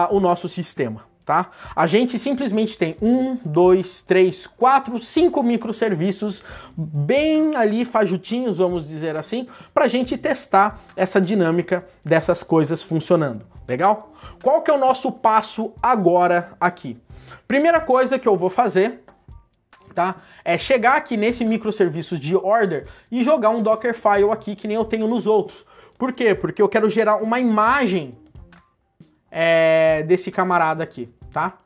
o nosso sistema, tá? A gente simplesmente tem 1, 2, 3, 4, 5 microserviços bem ali fajutinhos, vamos dizer assim, para a gente testar essa dinâmica dessas coisas funcionando. Legal? Qual que é o nosso passo agora aqui? Primeira coisa que eu vou fazer, tá? É chegar aqui nesse microserviços de order e jogar um Dockerfile aqui que nem eu tenho nos outros. Por quê? Porque eu quero gerar uma imagem desse camarada aqui, tá?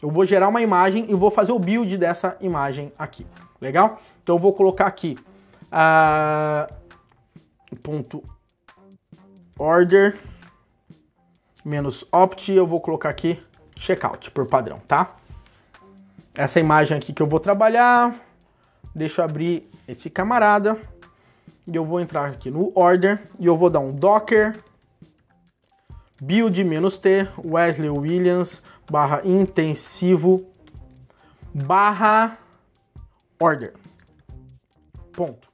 Eu vou gerar uma imagem e vou fazer o build dessa imagem aqui. Legal? Então eu vou colocar aqui ponto order menos opt, eu vou colocar aqui checkout por padrão, tá? Essa imagem aqui que eu vou trabalhar, deixa eu abrir esse camarada e eu vou entrar aqui no order e eu vou dar um docker build -t Wesley Williams /intensivo /order. Ponto.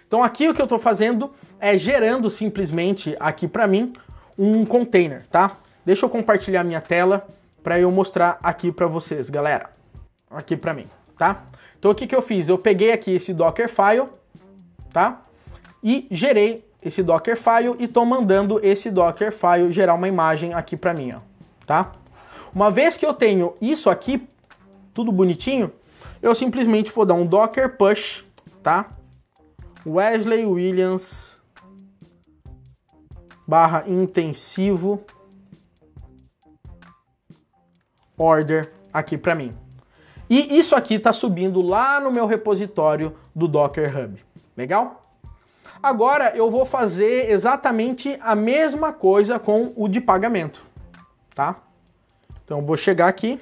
Então aqui o que eu estou fazendo é gerando simplesmente aqui para mim um container, tá? Deixa eu compartilhar minha tela para eu mostrar aqui para vocês, galera. Aqui para mim, tá? Então o que eu fiz? Eu peguei aqui esse Dockerfile, tá? E gerei esse Dockerfile e tô mandando esse Dockerfile gerar uma imagem aqui para mim, ó, tá? Uma vez que eu tenho isso aqui, tudo bonitinho, eu simplesmente vou dar um docker push, tá? Wesley Williams /intensivo order aqui para mim. E isso aqui está subindo lá no meu repositório do Docker Hub. Legal? Agora eu vou fazer exatamente a mesma coisa com o de pagamento, tá? Então eu vou chegar aqui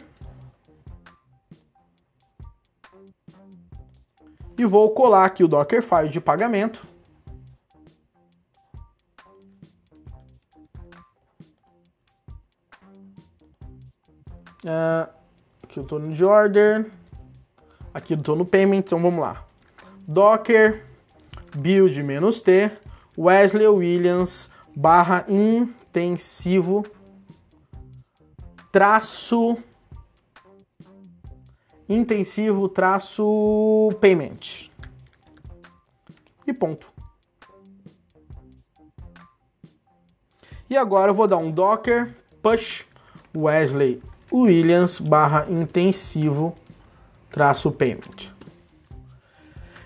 e vou colar aqui o Dockerfile de pagamento. Aqui eu estou no de order, aqui eu estou no payment, então vamos lá. Docker build -t Wesley Williams /intensivo -payment. E ponto. E agora eu vou dar um docker push Wesley Williams /intensivo -payment.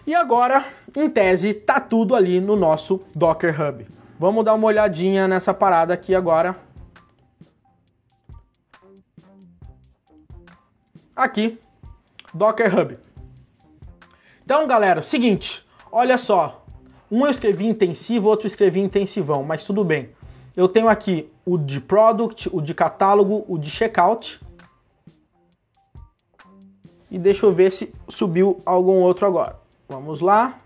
E agora, em tese, tá tudo ali no nosso Docker Hub. Vamos dar uma olhadinha nessa parada aqui agora. aqui, Docker Hub. Então, galera, seguinte, olha só, um eu escrevi intensivo, outro eu escrevi intensivão, mas tudo bem. Eu tenho aqui o de Product, o de Catálogo, o de Checkout. E deixa eu ver se subiu algum outro agora. Vamos lá.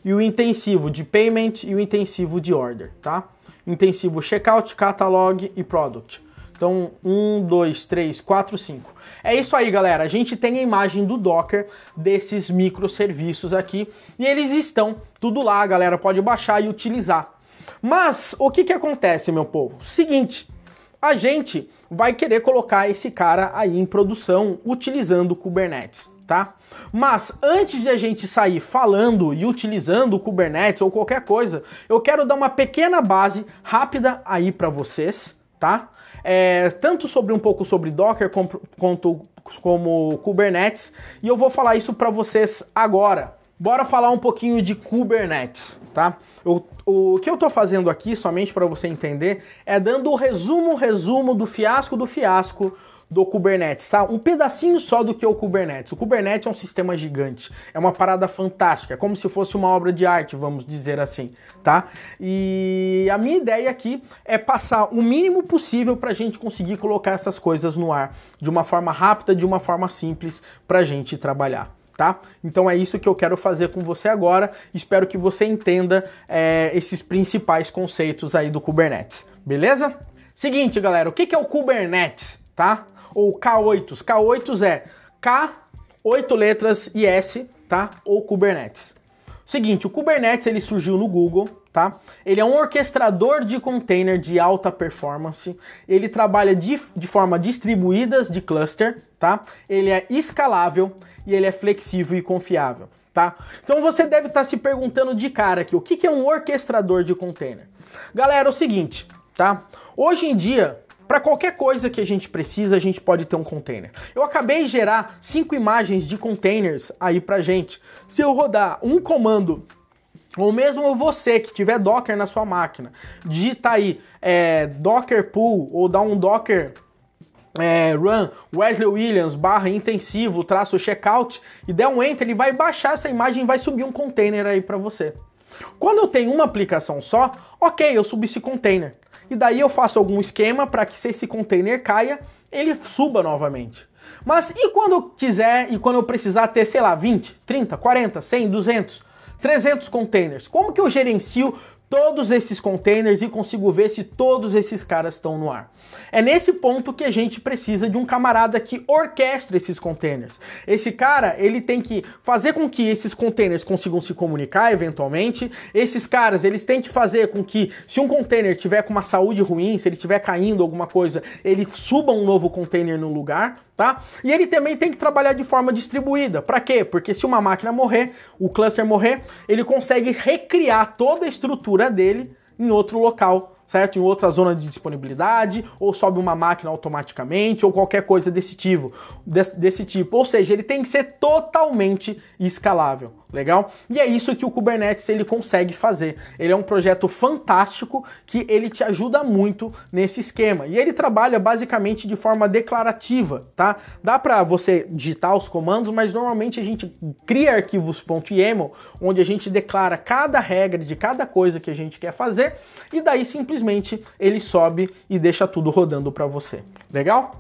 E o intensivo de Payment e o intensivo de Order, tá? Intensivo Checkout, Catalog e Product. Então, 1, 2, 3, 4, 5. É isso aí, galera. A gente tem a imagem do Docker desses microserviços aqui. E eles estão tudo lá, a galera pode baixar e utilizar. Mas, o que acontece, meu povo? Seguinte, a gente vai querer colocar esse cara aí em produção utilizando o Kubernetes, tá? Mas, antes de a gente sair falando e utilizando o Kubernetes ou qualquer coisa, eu quero dar uma pequena base rápida aí para vocês, tá? Tanto sobre um pouco sobre Docker quanto como Kubernetes, e eu vou falar isso para vocês agora. Bora falar um pouquinho de Kubernetes, tá? O que eu tô fazendo aqui, somente para você entender, é dando o resumo do fiasco do Kubernetes, tá? Um pedacinho só do que é o Kubernetes. O Kubernetes é um sistema gigante, é uma parada fantástica, é como se fosse uma obra de arte, vamos dizer assim, tá? E a minha ideia aqui é passar o mínimo possível pra gente conseguir colocar essas coisas no ar de uma forma rápida, de uma forma simples pra gente trabalhar. Tá? Então é isso que eu quero fazer com você agora. Espero que você entenda esses principais conceitos aí do Kubernetes, beleza? Seguinte, galera, o que é o Kubernetes, tá? Ou K8. K8 é K, 8 letras e S, tá? Ou Kubernetes. Seguinte, o Kubernetes ele surgiu no Google, tá? Ele é um orquestrador de container de alta performance. Ele trabalha de forma distribuídas de cluster, tá? Ele é escalável e ele é flexível e confiável, tá? Então você deve estar se perguntando de cara aqui, o que é um orquestrador de container? Galera, é o seguinte, tá? Hoje em dia, para qualquer coisa que a gente precisa, a gente pode ter um container. Eu acabei de gerar 5 imagens de containers aí pra gente. Se eu rodar um comando, ou mesmo você que tiver Docker na sua máquina, digita aí Docker Pull ou dá um Docker run Wesley Williams /intensivo /checkout e der um enter, ele vai baixar essa imagem e vai subir um container aí para você. Quando eu tenho uma aplicação só, ok, eu subo esse container. E daí eu faço algum esquema para que se esse container caia, ele suba novamente. Mas e quando eu quiser e quando eu precisar ter, sei lá, 20, 30, 40, 100, 200, 300 containers? Como que eu gerencio todos esses containers e consigo ver se todos esses caras estão no ar? É nesse ponto que a gente precisa de um camarada que orquestre esses containers. Esse cara, ele tem que fazer com que esses containers consigam se comunicar eventualmente. Esses caras, eles têm que fazer com que, se um container tiver com uma saúde ruim, se ele estiver caindo alguma coisa, ele suba um novo container no lugar, tá? E ele também tem que trabalhar de forma distribuída. Para quê? Porque se uma máquina morrer, o cluster morrer, ele consegue recriar toda a estrutura dele em outro local, certo? Em outra zona de disponibilidade, ou sobe uma máquina automaticamente, ou qualquer coisa desse tipo. Ou seja, ele tem que ser totalmente escalável, legal? E é isso que o Kubernetes ele consegue fazer. Ele é um projeto fantástico que ele te ajuda muito nesse esquema. E ele trabalha basicamente de forma declarativa, tá? Dá para você digitar os comandos, mas normalmente a gente cria arquivos .yaml, onde a gente declara cada regra de cada coisa que a gente quer fazer, e daí simplesmente ele sobe e deixa tudo rodando para você. Legal?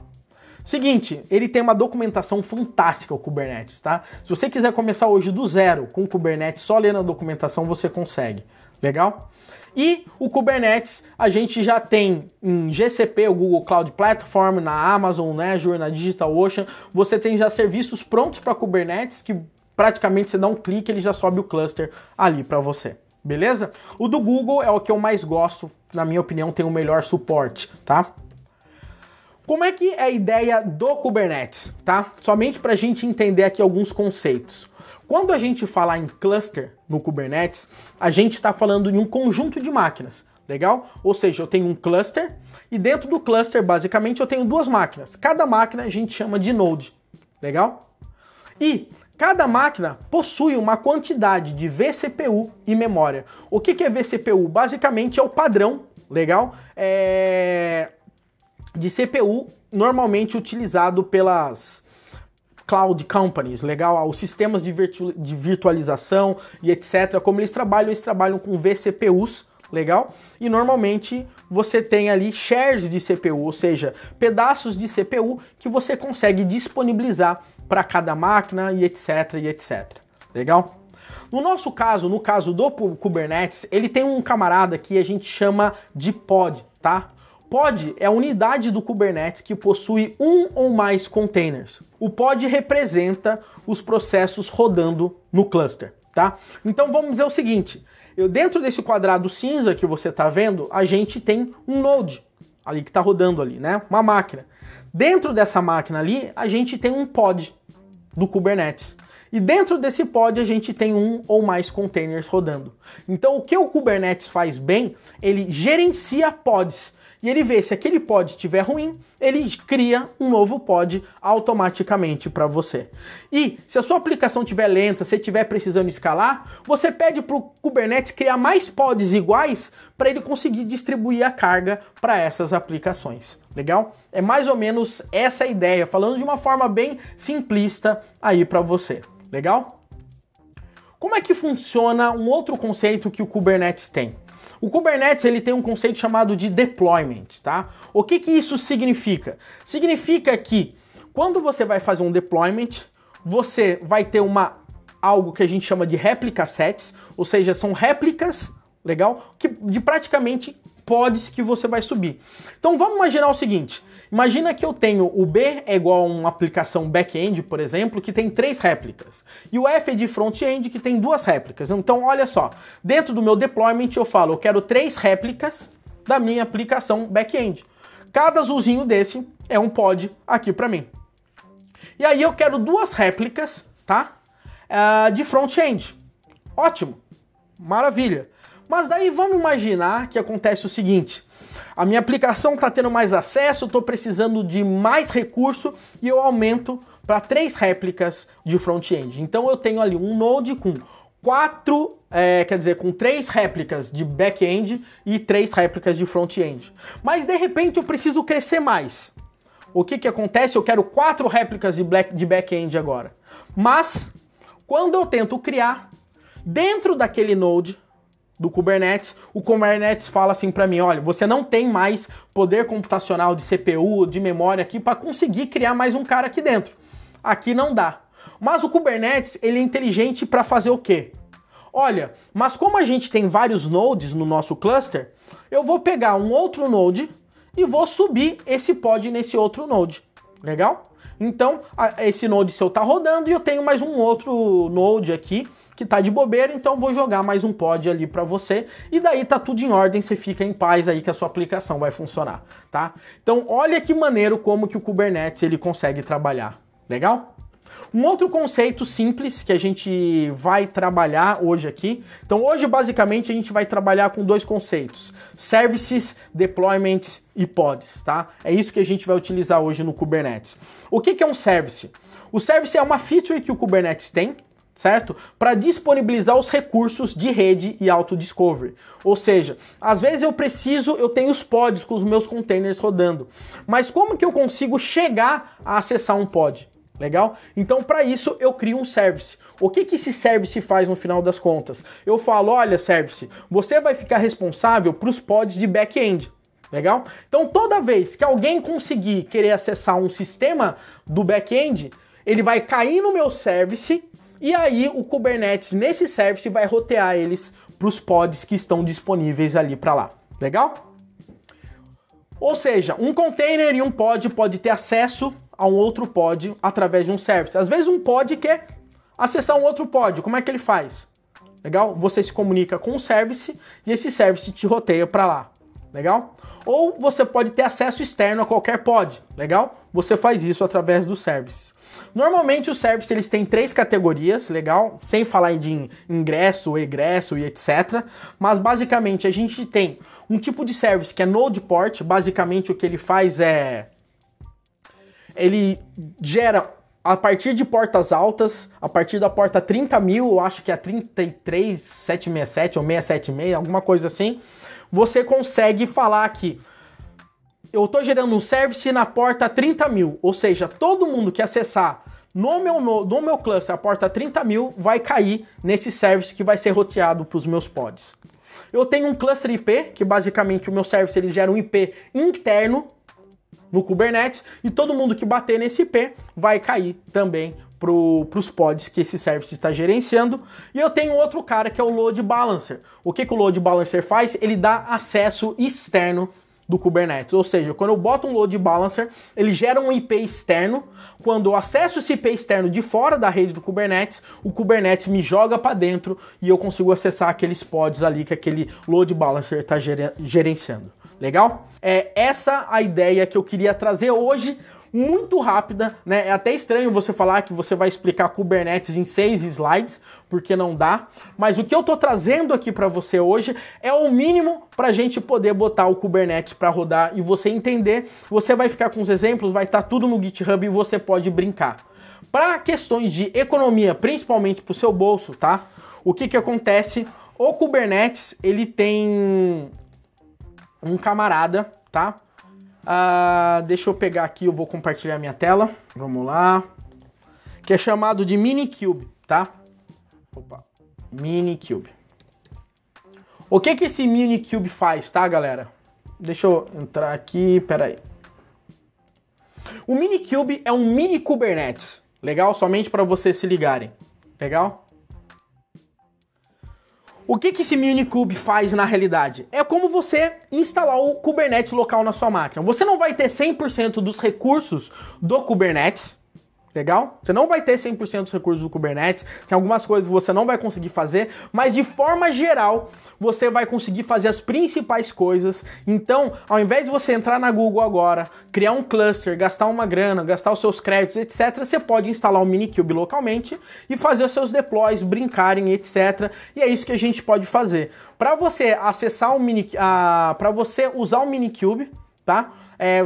Seguinte, ele tem uma documentação fantástica, o Kubernetes, tá? Se você quiser começar hoje do zero com o Kubernetes, só lendo a documentação você consegue. Legal? E o Kubernetes a gente já tem em GCP, o Google Cloud Platform, na Amazon, na Azure, na DigitalOcean. Você tem já serviços prontos para Kubernetes que praticamente você dá um clique, ele já sobe o cluster ali para você. Beleza? O do Google é o que eu mais gosto, na minha opinião tem o melhor suporte, tá? Como é que é a ideia do Kubernetes, tá? Somente para a gente entender aqui alguns conceitos. Quando a gente falar em cluster no Kubernetes, a gente está falando em um conjunto de máquinas, legal? Ou seja, eu tenho um cluster e dentro do cluster, basicamente, eu tenho duas máquinas. Cada máquina a gente chama de node, legal? E cada máquina possui uma quantidade de vCPU e memória. O que é vCPU? Basicamente é o padrão, legal? De CPU normalmente utilizado pelas cloud companies, legal? Os sistemas de virtualização e etc. Como eles trabalham com vCPUs, legal? E normalmente você tem ali shares de CPU, ou seja, pedaços de CPU que você consegue disponibilizar para cada máquina e etc, e etc. Legal? No nosso caso, no caso do Kubernetes, ele tem um camarada que a gente chama de pod, tá? Pod é a unidade do Kubernetes que possui um ou mais containers. O pod representa os processos rodando no cluster, tá? Então vamos dizer o seguinte, dentro desse quadrado cinza que você está vendo, a gente tem um node ali que está rodando ali, né? Uma máquina. Dentro dessa máquina ali, a gente tem um pod do Kubernetes. E dentro desse pod a gente tem um ou mais containers rodando. Então o que o Kubernetes faz bem, ele gerencia pods. E ele vê se aquele pod estiver ruim, ele cria um novo pod automaticamente para você. E se a sua aplicação estiver lenta, se estiver precisando escalar, você pede para o Kubernetes criar mais pods iguais para ele conseguir distribuir a carga para essas aplicações. Legal? É mais ou menos essa a ideia, falando de uma forma bem simplista aí para você. Legal? Como é que funciona um outro conceito que o Kubernetes tem? O Kubernetes ele tem um conceito chamado de deployment, tá? O que isso significa? Significa que quando você vai fazer um deployment, você vai ter algo que a gente chama de réplica sets, ou seja, são réplicas, legal? De praticamente pods que você vai subir. Então vamos imaginar o seguinte, imagina que eu tenho o B é igual a uma aplicação back-end, por exemplo, que tem 3 réplicas. E o F é de front-end, que tem 2 réplicas. Então, olha só, dentro do meu deployment eu falo, eu quero 3 réplicas da minha aplicação back-end. Cada azulzinho desse é um pod aqui para mim. E aí eu quero 2 réplicas, tá? De front-end. Ótimo, maravilha. Mas daí vamos imaginar que acontece o seguinte, a minha aplicação está tendo mais acesso, estou precisando de mais recurso e eu aumento para 3 réplicas de front-end. Então eu tenho ali um node com 3 réplicas de back-end e 3 réplicas de front-end. Mas de repente eu preciso crescer mais. O que acontece? Eu quero 4 réplicas de back-end agora. Mas quando eu tento criar, dentro daquele node do Kubernetes, o Kubernetes fala assim para mim, olha, você não tem mais poder computacional de CPU, de memória aqui para conseguir criar mais um cara aqui dentro. Aqui não dá. Mas o Kubernetes, ele é inteligente para fazer o quê? Olha, mas como a gente tem vários nodes no nosso cluster, eu vou pegar um outro node e vou subir esse pod nesse outro node. Legal? Então, esse node seu tá rodando e eu tenho mais um outro node aqui que tá de bobeira, então vou jogar mais um pod ali para você e daí tá tudo em ordem, você fica em paz aí que a sua aplicação vai funcionar, tá? Então olha que maneiro como que o Kubernetes ele consegue trabalhar, legal? Um outro conceito simples que a gente vai trabalhar hoje aqui, então hoje basicamente a gente vai trabalhar com 2 conceitos, services, deployments e pods, tá? É isso que a gente vai utilizar hoje no Kubernetes. O que é um service? O service é uma feature que o Kubernetes tem, certo? Para disponibilizar os recursos de rede e auto-discovery. Ou seja, às vezes eu tenho os pods com os meus containers rodando, mas como que eu consigo chegar a acessar um pod? Legal? Então, para isso, eu crio um service. O que esse service faz no final das contas? Eu falo, olha, service, você vai ficar responsável para os pods de back-end. Legal? Então, toda vez que alguém conseguir querer acessar um sistema do back-end, ele vai cair no meu service e aí o Kubernetes, nesse service, vai rotear eles para os pods que estão disponíveis ali para lá. Legal? Ou seja, um container e um pod pode ter acesso a um outro pod através de um service. Às vezes um pod quer acessar um outro pod. Como é que ele faz? Legal? Você se comunica com um service e esse service te roteia para lá. Legal? Ou você pode ter acesso externo a qualquer pod. Legal? Você faz isso através do service. Normalmente os services eles têm 3 categorias, legal? Sem falar de ingresso, egresso e etc. Mas basicamente a gente tem um tipo de service que é node port. Basicamente o que ele faz é... ele gera a partir de portas altas, a partir da porta 30.000, eu acho que é 33767 ou 676, alguma coisa assim. Você consegue falar que eu tô gerando um service na porta 30.000, ou seja, todo mundo que acessar no meu cluster a porta 30.000 vai cair nesse service que vai ser roteado para os meus pods. Eu tenho um cluster IP, que basicamente o meu service ele gera um IP interno no Kubernetes, e todo mundo que bater nesse IP vai cair também para os pods que esse service está gerenciando. E eu tenho outro cara que é o Load Balancer. O que o Load Balancer faz? Ele dá acesso externo do Kubernetes, ou seja, quando eu boto um Load Balancer, ele gera um IP externo. Quando eu acesso esse IP externo de fora da rede do Kubernetes, o Kubernetes me joga para dentro e eu consigo acessar aqueles pods ali que aquele Load Balancer está gerenciando. Legal? É essa a ideia que eu queria trazer hoje, muito rápida, né? É até estranho você falar que você vai explicar Kubernetes em 6 slides, porque não dá. Mas o que eu tô trazendo aqui para você hoje é o mínimo para a gente poder botar o Kubernetes para rodar e você entender. Você vai ficar com os exemplos, vai estar tudo no GitHub e você pode brincar. Para questões de economia, principalmente para o seu bolso, tá? O que acontece? O Kubernetes, ele tem um camarada, tá? Deixa eu pegar aqui, eu vou compartilhar minha tela. Vamos lá. Que é chamado de Minikube, tá? Opa. Minikube. O que esse Minikube faz, tá, galera? Deixa eu entrar aqui, peraí. O Minikube é um mini Kubernetes. Legal? Somente para vocês se ligarem. Legal? O que esse Minikube faz na realidade? É como você instalar o Kubernetes local na sua máquina. Você não vai ter 100% dos recursos do Kubernetes, legal? Você não vai ter 100% dos recursos do Kubernetes, tem algumas coisas que você não vai conseguir fazer, mas de forma geral, você vai conseguir fazer as principais coisas. Então, ao invés de você entrar na Google agora, criar um cluster, gastar uma grana, gastar os seus créditos, etc., você pode instalar o Minikube localmente e fazer os seus deploys, brincarem, etc. E é isso que a gente pode fazer. Para você acessar o para você usar o Minikube, tá?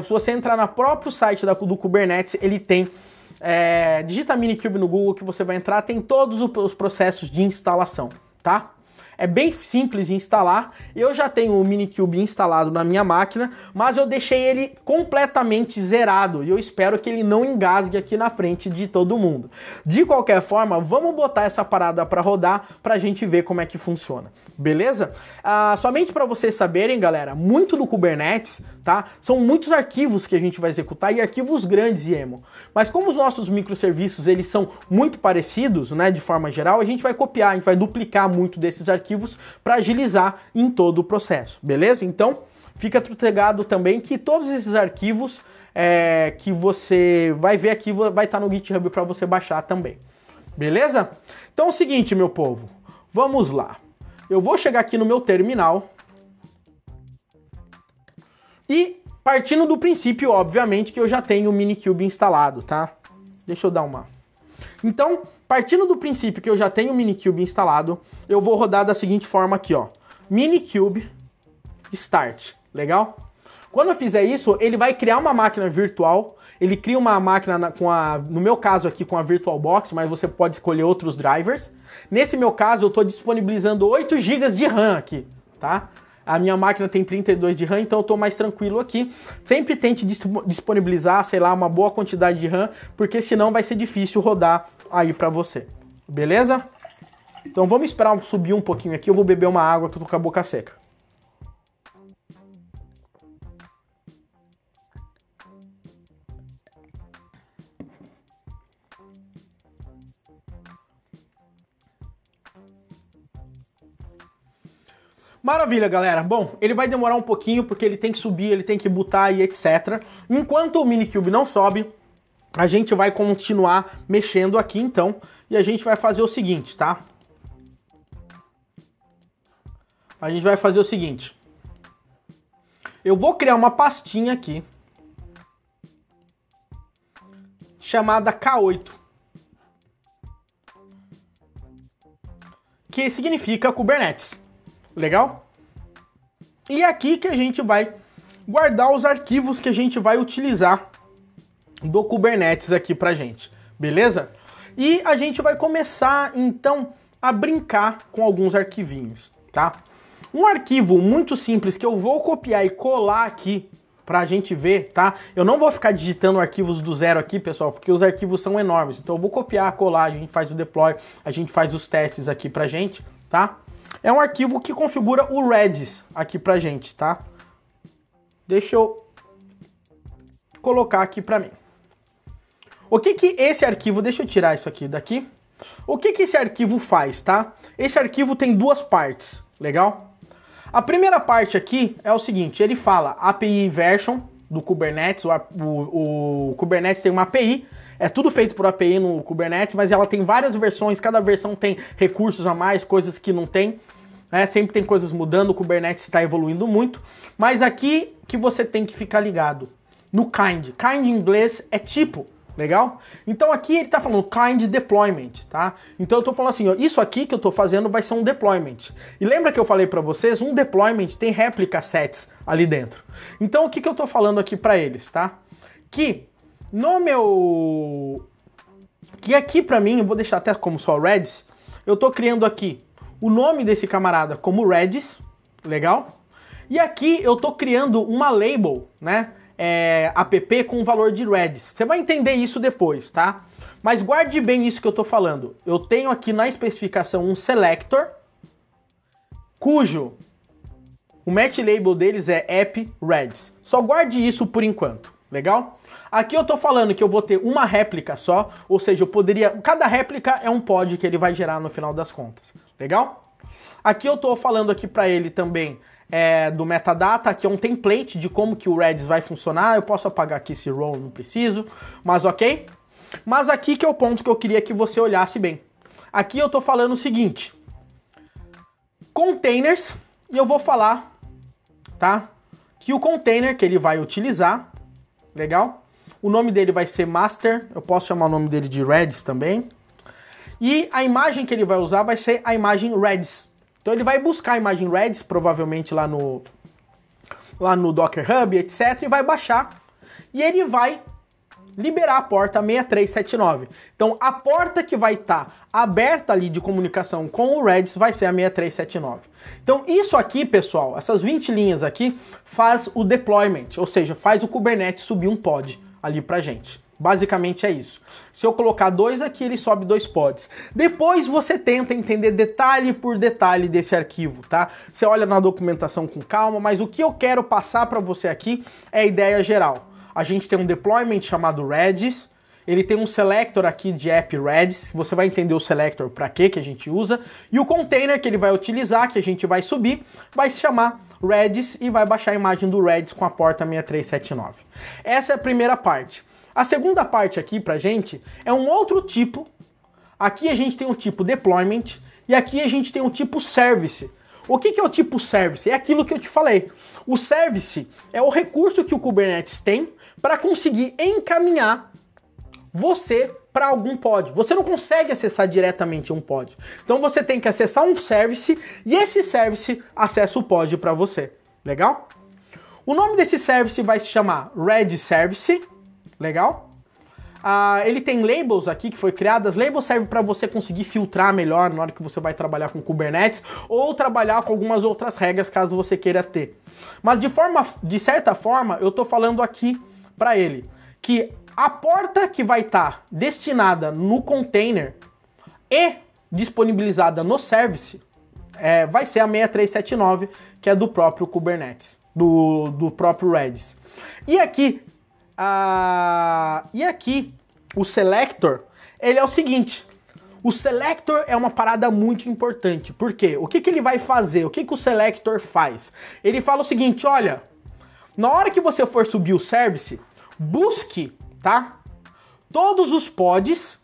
Se você entrar no próprio site do Kubernetes, ele tem digita Minikube no Google que você vai entrar, tem todos os processos de instalação, tá? É bem simples de instalar. Eu já tenho o Minikube instalado na minha máquina, mas eu deixei ele completamente zerado e eu espero que ele não engasgue aqui na frente de todo mundo. De qualquer forma, vamos botar essa parada para rodar para a gente ver como é que funciona. Beleza? Somente para vocês saberem, galera, muito do Kubernetes, tá? São muitos arquivos que a gente vai executar e arquivos grandes YAML. Mas como os nossos microserviços, eles são muito parecidos, né, de forma geral, a gente vai copiar, a gente vai duplicar muito desses arquivos para agilizar em todo o processo. Beleza? Então, fica ligado também que todos esses arquivos que você vai ver aqui vai estar no GitHub para você baixar também. Beleza? Então é o seguinte, meu povo, vamos lá. Eu vou chegar aqui no meu terminal e partindo do princípio, obviamente, que eu já tenho o Minikube instalado, tá? Deixa eu dar uma... Então, partindo do princípio que eu já tenho o Minikube instalado, eu vou rodar da seguinte forma aqui, ó. Minikube Start, legal? Quando eu fizer isso, ele vai criar uma máquina virtual. Ele cria uma máquina no meu caso aqui com a VirtualBox, mas você pode escolher outros drivers. Nesse meu caso, eu estou disponibilizando 8 GB de RAM aqui, tá? A minha máquina tem 32 de RAM, então eu estou mais tranquilo aqui. Sempre tente disponibilizar, sei lá, uma boa quantidade de RAM, porque senão vai ser difícil rodar aí para você. Beleza? Então vamos esperar subir um pouquinho aqui, eu vou beber uma água que eu tô com a boca seca. Maravilha, galera. Bom, ele vai demorar um pouquinho porque ele tem que subir, ele tem que bootar e etc. Enquanto o Minikube não sobe, a gente vai continuar mexendo aqui então e a gente vai fazer o seguinte, tá? A gente vai fazer o seguinte. Eu vou criar uma pastinha aqui chamada K8, que significa Kubernetes. Legal? E é aqui que a gente vai guardar os arquivos que a gente vai utilizar do Kubernetes aqui pra gente, beleza? E a gente vai começar então a brincar com alguns arquivinhos, tá? Um arquivo muito simples que eu vou copiar e colar aqui pra gente ver, tá? Eu não vou ficar digitando arquivos do zero aqui, pessoal, porque os arquivos são enormes. Então eu vou copiar, colar, a gente faz o deploy, a gente faz os testes aqui pra gente, tá? É um arquivo que configura o Redis aqui pra gente, tá? Deixa eu colocar aqui pra mim. O que que esse arquivo, deixa eu tirar isso aqui daqui. O que que esse arquivo faz, tá? Esse arquivo tem duas partes, legal? A primeira parte aqui é o seguinte, ele fala API version do Kubernetes, o Kubernetes tem uma API, é tudo feito por API no Kubernetes, mas ela tem várias versões, cada versão tem recursos a mais, coisas que não tem, né? Sempre tem coisas mudando, o Kubernetes está evoluindo muito, mas aqui que você tem que ficar ligado, no kind em inglês é tipo, legal? Então aqui ele tá falando kind deployment, tá? Então eu tô falando assim, ó, isso aqui que eu tô fazendo vai ser um deployment. E lembra que eu falei pra vocês, um deployment tem réplica sets ali dentro. Então o que que eu tô falando aqui pra eles, tá? Que no meu... Que aqui pra mim, eu vou deixar até como só Redis, eu tô criando aqui o nome desse camarada como Redis, legal? E aqui eu tô criando uma label, né? App com valor de Redis. Você vai entender isso depois, tá? Mas guarde bem isso que eu tô falando. Eu tenho aqui na especificação um selector, cujo o match label deles é app Redis. Só guarde isso por enquanto, legal? Aqui eu tô falando que eu vou ter uma réplica só, ou seja, eu poderia... Cada réplica é um pod que ele vai gerar no final das contas, legal? Aqui eu tô falando aqui para ele também do metadata, que é um template de como que o Redis vai funcionar. Eu posso apagar aqui esse role, não preciso, mas ok. Mas aqui que é o ponto que eu queria que você olhasse bem. Aqui eu tô falando o seguinte, containers, e eu vou falar, tá? Que o container que ele vai utilizar, legal? O nome dele vai ser master, eu posso chamar o nome dele de Redis também. E a imagem que ele vai usar vai ser a imagem Redis. Então ele vai buscar a imagem Redis, provavelmente lá no Docker Hub, etc, e vai baixar. E ele vai liberar a porta 6379. Então a porta que vai estar aberta ali de comunicação com o Redis vai ser a 6379. Então isso aqui, pessoal, essas 20 linhas aqui, faz o deployment, ou seja, faz o Kubernetes subir um pod ali pra gente. Basicamente é isso. Se eu colocar 2 aqui, ele sobe 2 pods. Depois você tenta entender detalhe por detalhe desse arquivo, tá? Você olha na documentação com calma, mas o que eu quero passar para você aqui é a ideia geral. A gente tem um deployment chamado Redis, ele tem um selector aqui de app Redis, você vai entender o selector para que a gente usa, e o container que ele vai utilizar, que a gente vai subir, vai se chamar Redis e vai baixar a imagem do Redis com a porta 6379. Essa é a primeira parte. A segunda parte aqui pra gente é um outro tipo. Aqui a gente tem um tipo deployment e aqui a gente tem um tipo service. O que é o tipo service? É aquilo que eu te falei. O service é o recurso que o Kubernetes tem para conseguir encaminhar você para algum pod. Você não consegue acessar diretamente um pod. Então você tem que acessar um service e esse service acessa o pod para você. Legal? O nome desse service vai se chamar Redis Service. Legal? Ele tem labels aqui que foi criado. As labels servem para você conseguir filtrar melhor na hora que você vai trabalhar com Kubernetes ou trabalhar com algumas outras regras caso você queira ter. Mas de certa forma, eu tô falando aqui para ele que a porta que vai estar destinada no container e disponibilizada no service vai ser a 6379, que é do próprio Kubernetes, do próprio Redis. E aqui o selector, ele é o seguinte, o selector é uma parada muito importante, por quê? O que ele vai fazer? O que o selector faz? Ele fala o seguinte, olha, na hora que você for subir o service, busque, tá? Todos os pods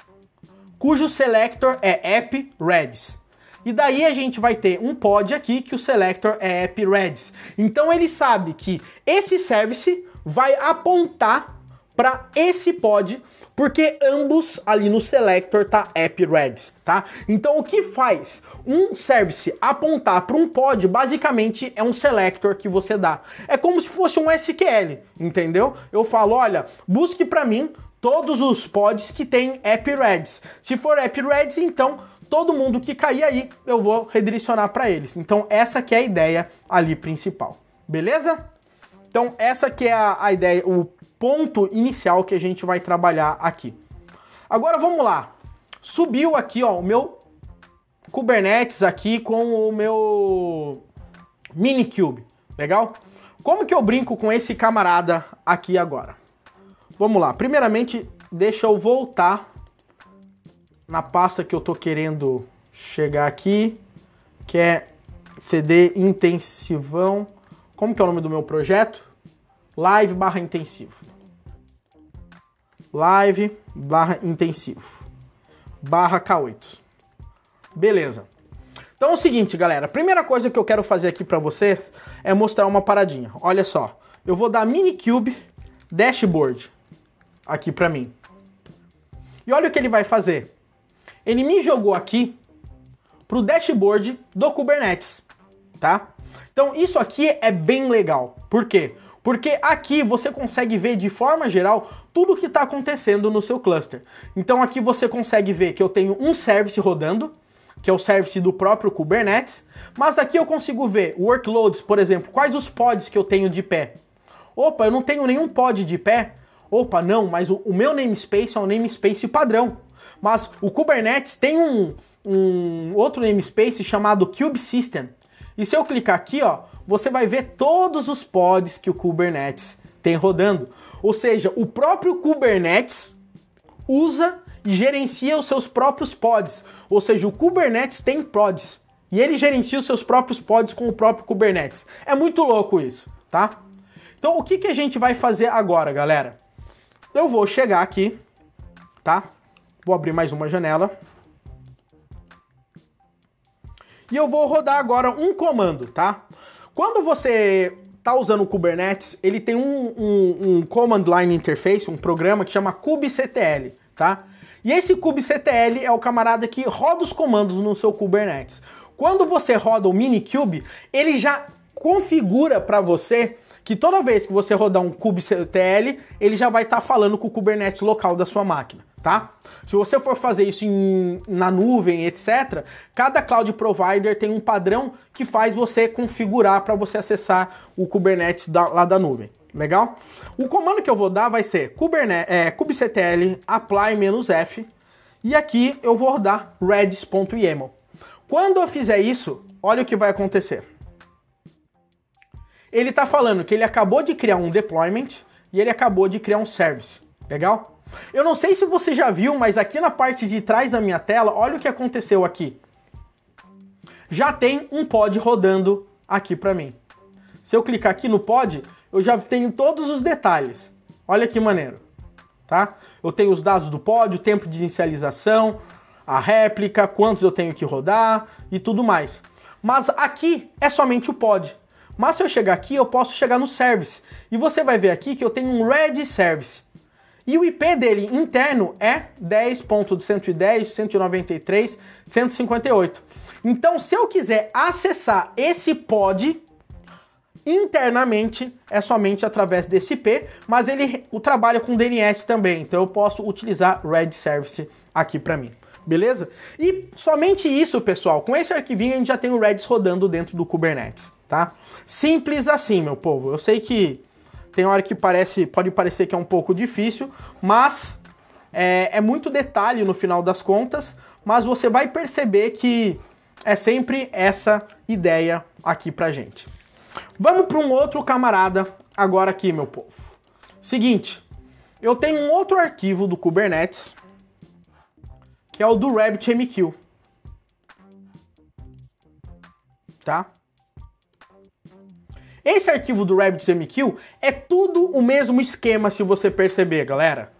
cujo selector é app Redis. E daí a gente vai ter um pod aqui que o selector é app Redis. Então ele sabe que esse service vai apontar para esse pod, porque ambos ali no selector tá app Redis, tá? Então o que faz um service apontar para um pod, basicamente é um selector que você dá. É como se fosse um SQL, entendeu? Eu falo, olha, busque para mim todos os pods que tem app Redis. Se for app Redis, então todo mundo que cair aí, eu vou redirecionar para eles. Então essa que é a ideia ali principal, beleza? Então essa que é a ideia, o ponto inicial que a gente vai trabalhar aqui. Agora vamos lá. Subiu aqui, ó, o meu Kubernetes aqui com o meu Minikube, legal? Como que eu brinco com esse camarada aqui agora? Vamos lá, primeiramente deixa eu voltar na pasta que eu tô querendo chegar aqui, que é CD intensivão. Como que é o nome do meu projeto? Live/intensivo. Live/intensivo. /K8. Beleza. Então é o seguinte, galera. A primeira coisa que eu quero fazer aqui pra vocês é mostrar uma paradinha. Olha só. Eu vou dar Minikube Dashboard aqui pra mim. E olha o que ele vai fazer. Ele me jogou aqui pro dashboard do Kubernetes, tá? Então isso aqui é bem legal. Por quê? Porque aqui você consegue ver de forma geral tudo o que está acontecendo no seu cluster. Então aqui você consegue ver que eu tenho um service rodando, que é o service do próprio Kubernetes, mas aqui eu consigo ver workloads, por exemplo, quais os pods que eu tenho de pé. Opa, eu não tenho nenhum pod de pé. Opa, não, mas o meu namespace é um namespace padrão. Mas o Kubernetes tem um outro namespace chamado kubesystem. E se eu clicar aqui, ó, você vai ver todos os pods que o Kubernetes tem rodando. Ou seja, o próprio Kubernetes usa e gerencia os seus próprios pods. Ou seja, o Kubernetes tem pods. E ele gerencia os seus próprios pods com o próprio Kubernetes. É muito louco isso, tá? Então o que a gente vai fazer agora, galera? Eu vou chegar aqui, tá? Vou abrir mais uma janela. E eu vou rodar agora um comando, tá? Quando você tá usando o Kubernetes, ele tem um Command Line Interface, um programa que chama kubectl, tá? E esse kubectl é o camarada que roda os comandos no seu Kubernetes. Quando você roda o Minikube, ele já configura para você que toda vez que você rodar um kubectl, ele já vai estar falando com o Kubernetes local da sua máquina, tá? Se você for fazer isso na nuvem, etc., cada cloud provider tem um padrão que faz você configurar para você acessar o Kubernetes lá da nuvem. Legal? O comando que eu vou dar vai ser kubectl apply-f e aqui eu vou rodar redis.yaml. Quando eu fizer isso, olha o que vai acontecer. Ele está falando que ele acabou de criar um deployment e ele acabou de criar um service. Legal? Eu não sei se você já viu, mas aqui na parte de trás da minha tela, olha o que aconteceu aqui. Já tem um pod rodando aqui para mim. Se eu clicar aqui no pod, eu já tenho todos os detalhes. Olha que maneiro, tá? Eu tenho os dados do pod, o tempo de inicialização, a réplica, quantos eu tenho que rodar e tudo mais. Mas aqui é somente o pod. Mas se eu chegar aqui, eu posso chegar no service. E você vai ver aqui que eu tenho um Redis Service. E o IP dele interno é 10.110.193.158. Então, se eu quiser acessar esse pod internamente, é somente através desse IP, mas ele trabalha com DNS também. Então, eu posso utilizar Redis Service aqui para mim. Beleza? E somente isso, pessoal. Com esse arquivinho, a gente já tem o Redis rodando dentro do Kubernetes, tá? Simples assim, meu povo. Eu sei que tem hora que pode parecer que é um pouco difícil, mas é muito detalhe no final das contas, mas você vai perceber que é sempre essa ideia aqui pra gente. Vamos para um outro camarada agora aqui, meu povo. Seguinte, eu tenho um outro arquivo do Kubernetes, que é o do RabbitMQ, tá? Esse arquivo do RabbitMQ é tudo o mesmo esquema, se você perceber, galera.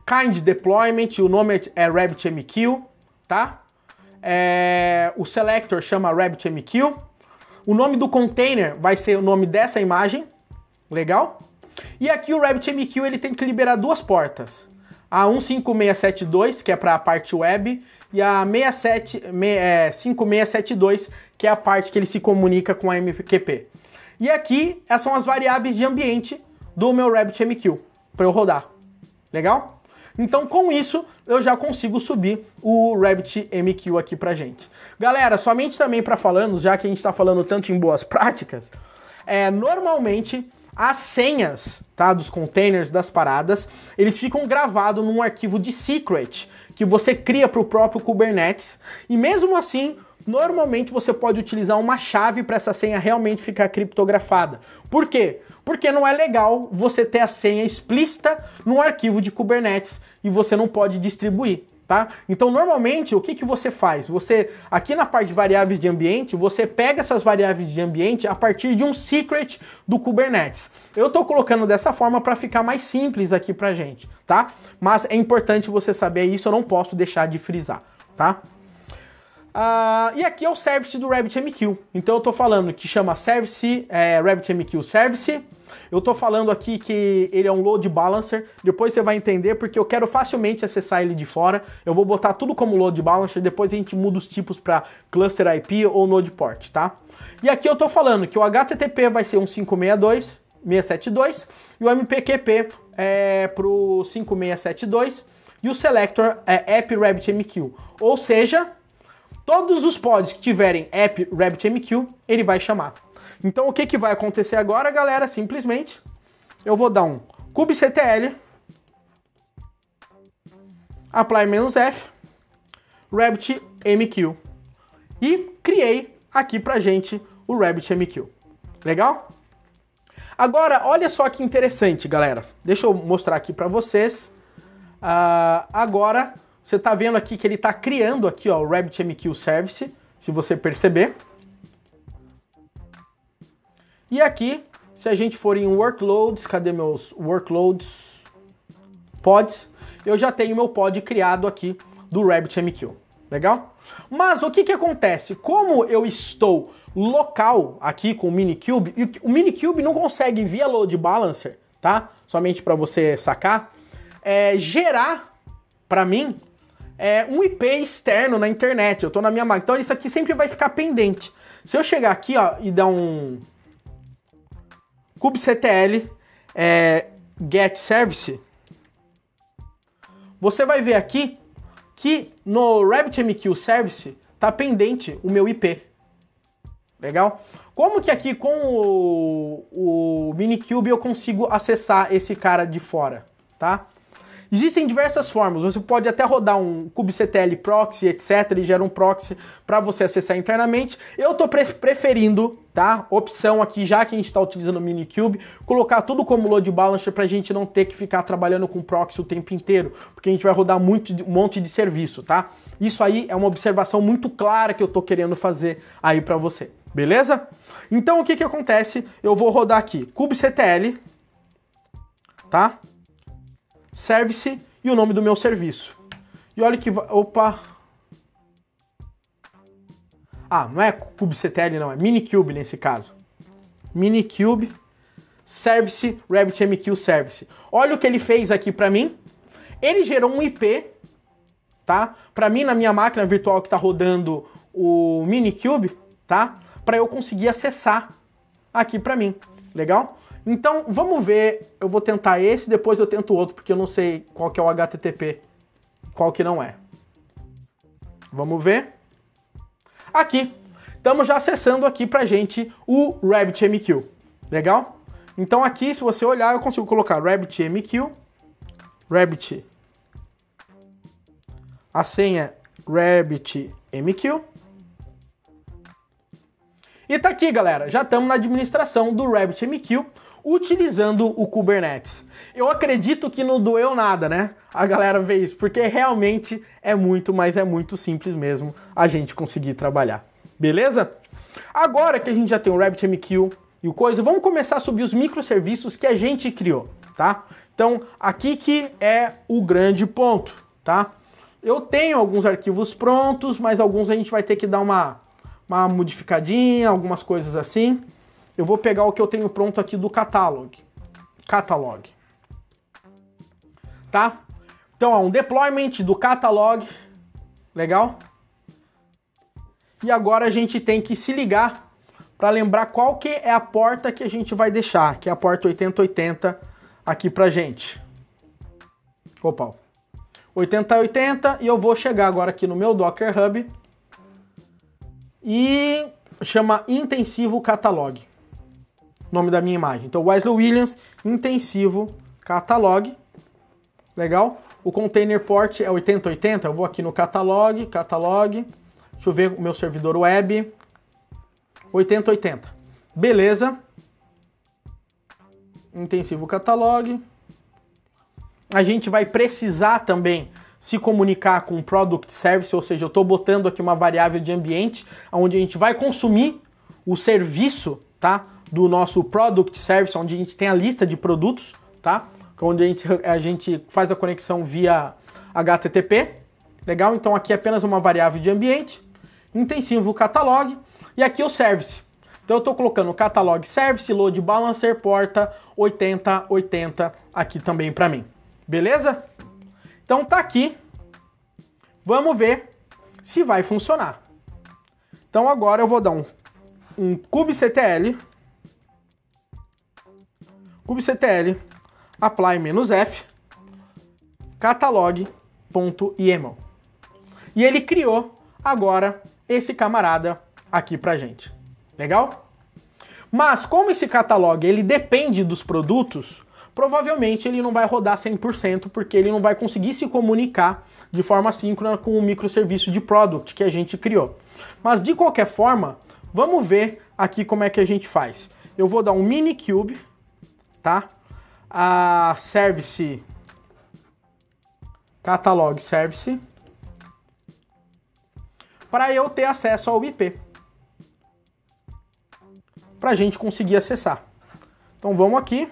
Kind deployment, o nome é RabbitMQ, tá? O selector chama RabbitMQ. O nome do container vai ser o nome dessa imagem, legal? E aqui o RabbitMQ ele tem que liberar duas portas. A 15672, que é para a parte web, e a 5672, que é a parte que ele se comunica com a MQP. E aqui, essas são as variáveis de ambiente do meu RabbitMQ, para eu rodar. Legal? Então, com isso, eu já consigo subir o RabbitMQ aqui pra gente. Galera, somente também para falando, já que a gente está falando tanto em boas práticas, normalmente as senhas, tá, dos containers, das paradas, eles ficam gravados num arquivo de secret que você cria para o próprio Kubernetes, e mesmo assim, normalmente você pode utilizar uma chave para essa senha realmente ficar criptografada. Por quê? Porque não é legal você ter a senha explícita num arquivo de Kubernetes e você não pode distribuir. Tá? Então, normalmente, o que você faz? Você, aqui na parte de variáveis de ambiente, você pega essas variáveis de ambiente a partir de um secret do Kubernetes. Eu estou colocando dessa forma para ficar mais simples aqui pra gente, tá? Mas é importante você saber isso, eu não posso deixar de frisar, tá? E aqui é o service do RabbitMQ. Então eu estou falando que chama service, RabbitMQ Service. Eu estou falando aqui que ele é um load balancer. Depois você vai entender porque eu quero facilmente acessar ele de fora. Eu vou botar tudo como load balancer. Depois a gente muda os tipos para cluster IP ou node port, tá? E aqui eu estou falando que o HTTP vai ser um 562 e o MPQP é para o 5672 e o selector é app RabbitMQ. Ou seja, todos os pods que tiverem app RabbitMQ, ele vai chamar. Então o que vai acontecer agora, galera? Simplesmente eu vou dar um kubectl apply-f RabbitMQ e criei aqui pra gente o RabbitMQ. Legal? Agora, olha só que interessante, galera. Deixa eu mostrar aqui pra vocês. Agora, você tá vendo aqui que ele tá criando aqui, ó, o RabbitMQ Service, se você perceber. E aqui, se a gente for em workloads, cadê meus workloads? Pods, eu já tenho meu pod criado aqui do RabbitMQ. Legal? Mas o que acontece? Como eu estou local aqui com o Minikube, e o Minikube não consegue via load balancer, tá? Somente para você sacar, gerar para mim um IP externo na internet. Eu tô na minha máquina, então isso aqui sempre vai ficar pendente. Se eu chegar aqui, ó, e dar um kubectl get service, você vai ver aqui que no RabbitMQ Service tá pendente o meu IP. Legal? Como que aqui com o Minikube eu consigo acessar esse cara de fora, tá? Existem diversas formas, você pode até rodar um kubectl proxy, etc, ele gera um proxy para você acessar internamente. Eu estou preferindo, tá, opção aqui, já que a gente está utilizando o Minikube, colocar tudo como load balancer para a gente não ter que ficar trabalhando com proxy o tempo inteiro, porque a gente vai rodar um monte de serviço, tá? Isso aí é uma observação muito clara que eu estou querendo fazer aí para você, beleza? Então o que acontece? Eu vou rodar aqui kubectl, tá? Service e o nome do meu serviço. E olha que... Opa! Não é kubectl, não. É Minikube nesse caso. Minikube Service RabbitMQ Service. Olha o que ele fez aqui para mim. Ele gerou um IP, tá? Para mim, na minha máquina virtual que está rodando o Minikube, tá? Para eu conseguir acessar aqui para mim. Legal? Então, vamos ver, eu vou tentar esse, depois eu tento outro, porque eu não sei qual que é o HTTP, qual que não é. Vamos ver. Aqui, estamos já acessando aqui pra gente o RabbitMQ, legal? Então aqui, se você olhar, eu consigo colocar RabbitMQ, Rabbit, a senha RabbitMQ. E tá aqui, galera, já estamos na administração do RabbitMQ, utilizando o Kubernetes. Eu acredito que não doeu nada, né? A galera vê isso, porque realmente é muito, mas é muito simples mesmo a gente conseguir trabalhar. Beleza? Agora que a gente já tem o RabbitMQ e o coisa, vamos começar a subir os microserviços que a gente criou, tá? Então, aqui que é o grande ponto, tá? Eu tenho alguns arquivos prontos, mas alguns a gente vai ter que dar uma modificadinha, algumas coisas assim. Eu vou pegar o que eu tenho pronto aqui do catalog, tá? Então, ó, um deployment do catalog, legal? E agora a gente tem que se ligar para lembrar qual que é a porta que a gente vai deixar, que é a porta 8080 aqui pra gente. Opa, 8080, e eu vou chegar agora aqui no meu Docker Hub e chama intensivo catalog. nome da minha imagem. Então, Wesley Williams, intensivo, catalog. Legal? O container port é 8080. Eu vou aqui no catalog. Deixa eu ver o meu servidor web. 8080. Beleza. Intensivo catalog. A gente vai precisar também se comunicar com o Product Service, ou seja, eu estou botando aqui uma variável de ambiente, onde a gente vai consumir o serviço, tá, do nosso Product Service, onde a gente tem a lista de produtos, tá, onde a gente faz a conexão via HTTP. Legal? Então aqui é apenas uma variável de ambiente, intensivo catalog, e aqui o service. Então eu estou colocando o catalog service, load balancer, porta 8080 aqui também para mim. Beleza? Então tá aqui. Vamos ver se vai funcionar. Então agora eu vou dar um kubectl apply "-f catalog.yml". E ele criou agora esse camarada aqui pra gente. Legal? Mas como esse catalog ele depende dos produtos, provavelmente ele não vai rodar 100%, porque ele não vai conseguir se comunicar de forma síncrona com o microserviço de product que a gente criou. Mas de qualquer forma, vamos ver aqui como é que a gente faz. Eu vou dar um minikube, tá? A service catalog service, para eu ter acesso ao IP, para a gente conseguir acessar. Então vamos aqui,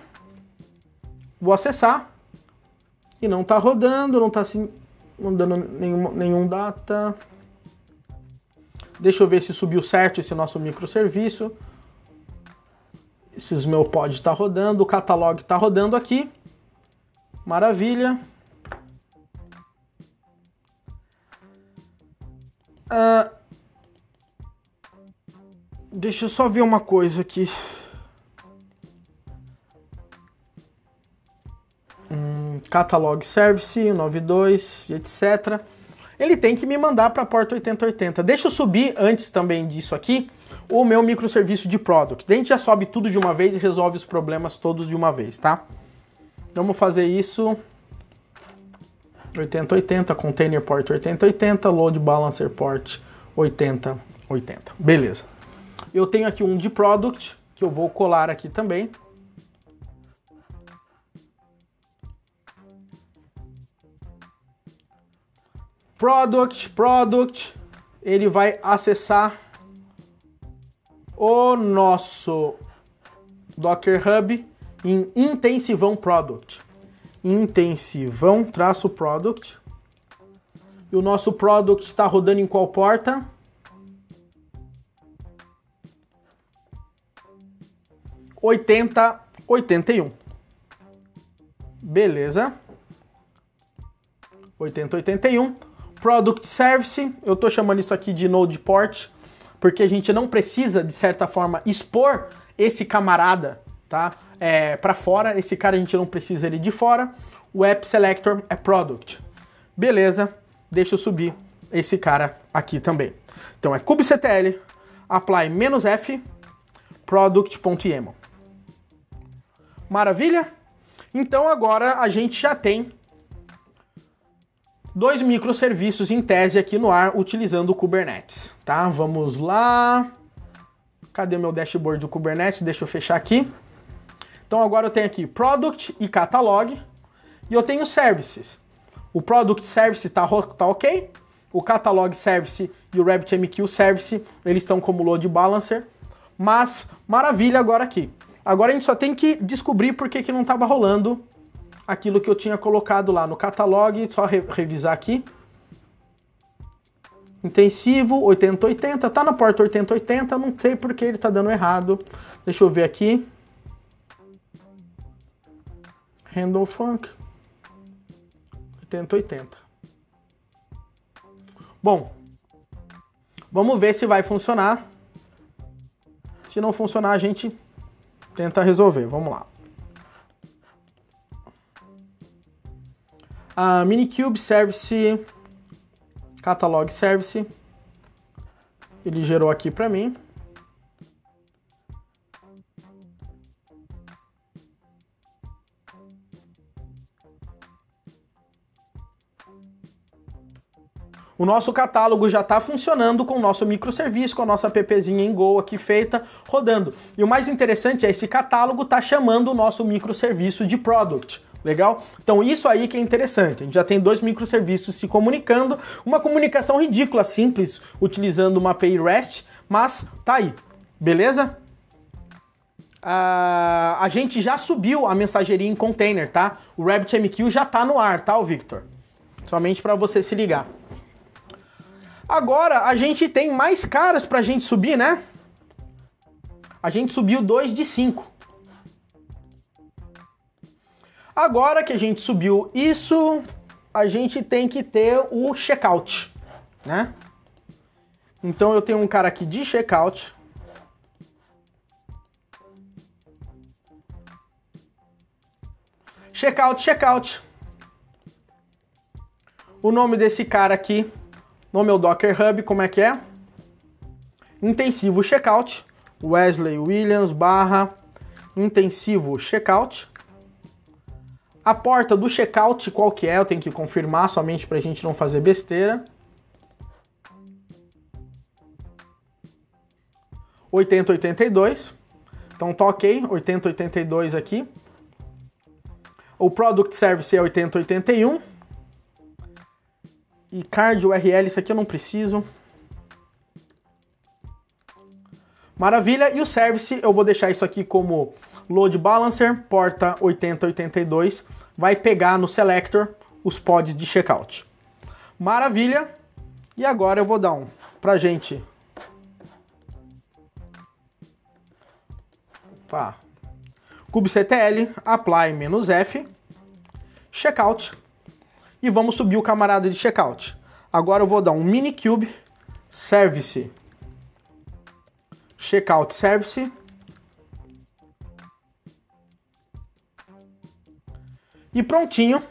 vou acessar e não está rodando, não está assim, não dando nenhum data. Deixa eu ver se subiu certo esse nosso microserviço. Esses meu pod está rodando, o catalog está rodando aqui. Maravilha. Deixa eu só ver uma coisa aqui. Catalog service 92, etc. Ele tem que me mandar para a porta 8080. Deixa eu subir antes também disso aqui o meu microserviço de product. Daí a gente já sobe tudo de uma vez e resolve os problemas todos de uma vez, tá? Vamos fazer isso. 8080, container port 8080, load balancer port 8080. Beleza. Eu tenho aqui um de product que eu vou colar aqui também. Product, ele vai acessar o nosso Docker Hub em intensivão product. Intensivão-product. E o nosso product está rodando em qual porta? 8081. Beleza. 8081. Product Service, eu estou chamando isso aqui de Node Port, porque a gente não precisa, de certa forma, expor esse camarada, tá? Para fora. Esse cara a gente não precisa ele de fora. O App Selector é Product. Beleza, deixa eu subir esse cara aqui também. Então é kubectl apply "-f product.yml". Maravilha? Então agora a gente já tem 2 microserviços em tese aqui no ar utilizando o Kubernetes, tá? Vamos lá. Cadê meu dashboard do Kubernetes? Deixa eu fechar aqui. Então agora eu tenho aqui Product e Catalog e eu tenho Services. O Product Service tá ok. O Catalog Service e o RabbitMQ Service, eles estão como Load Balancer. Mas, maravilha agora aqui. Agora a gente só tem que descobrir por que não estava rolando aquilo que eu tinha colocado lá no catalog. Só revisar aqui. Intensivo, 8080, tá na porta 8080, não sei por que ele tá dando errado. Deixa eu ver aqui. Handle Funk 8080. Bom, vamos ver se vai funcionar. Se não funcionar, a gente tenta resolver. Vamos lá. A Minikube Service Catalog Service, ele gerou aqui para mim. O nosso catálogo já está funcionando com o nosso microserviço, com a nossa appzinha em Go aqui feita, rodando. E o mais interessante é esse catálogo tá chamando o nosso microserviço de product. Legal? Então isso aí que é interessante. A gente já tem dois microserviços se comunicando, uma comunicação ridícula, simples, utilizando uma API REST, mas tá aí. Beleza? A gente já subiu a mensageria em container, tá? O RabbitMQ já tá no ar, tá, Victor? Somente para você se ligar. Agora a gente tem mais caras pra gente subir, né? A gente subiu 2 de 5. Agora que a gente subiu isso, a gente tem que ter o checkout, né? Então eu tenho um cara aqui de checkout. Checkout. O nome desse cara aqui, no meu Docker Hub, como é que é? Intensivo checkout, Wesley Williams / intensivo checkout. A porta do checkout qual que é? Eu tenho que confirmar somente pra gente não fazer besteira. 8082. Então tá ok, 8082 aqui. O Product Service é 8081. E card URL, isso aqui eu não preciso. Maravilha. E o Service, eu vou deixar isso aqui como Load Balancer, porta 8082. Vai pegar no Selector os pods de checkout. Maravilha. E agora eu vou dar um pra gente. Opa. kubectl, apply -f, checkout. E vamos subir o camarada de checkout. Agora eu vou dar um minikube service checkout service. E prontinho.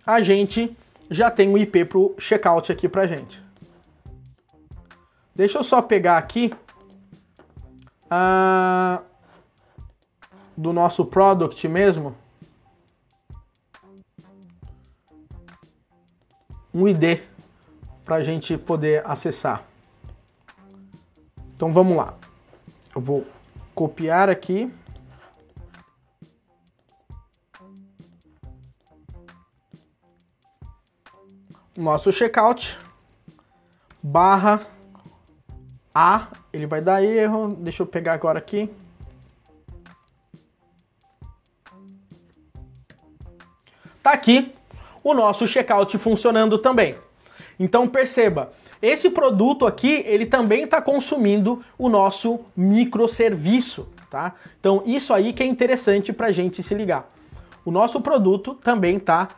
A gente já tem o IP pro checkout aqui pra gente. Deixa eu só pegar aqui do nosso product mesmo. Um ID para a gente poder acessar. Então vamos lá. Eu vou copiar aqui. Nosso checkout /A, ele vai dar erro. Deixa eu pegar agora aqui. Tá aqui o nosso checkout funcionando também. Então perceba, esse produto aqui, ele também está consumindo o nosso microserviço, tá? Então isso aí que é interessante para a gente se ligar. O nosso produto também está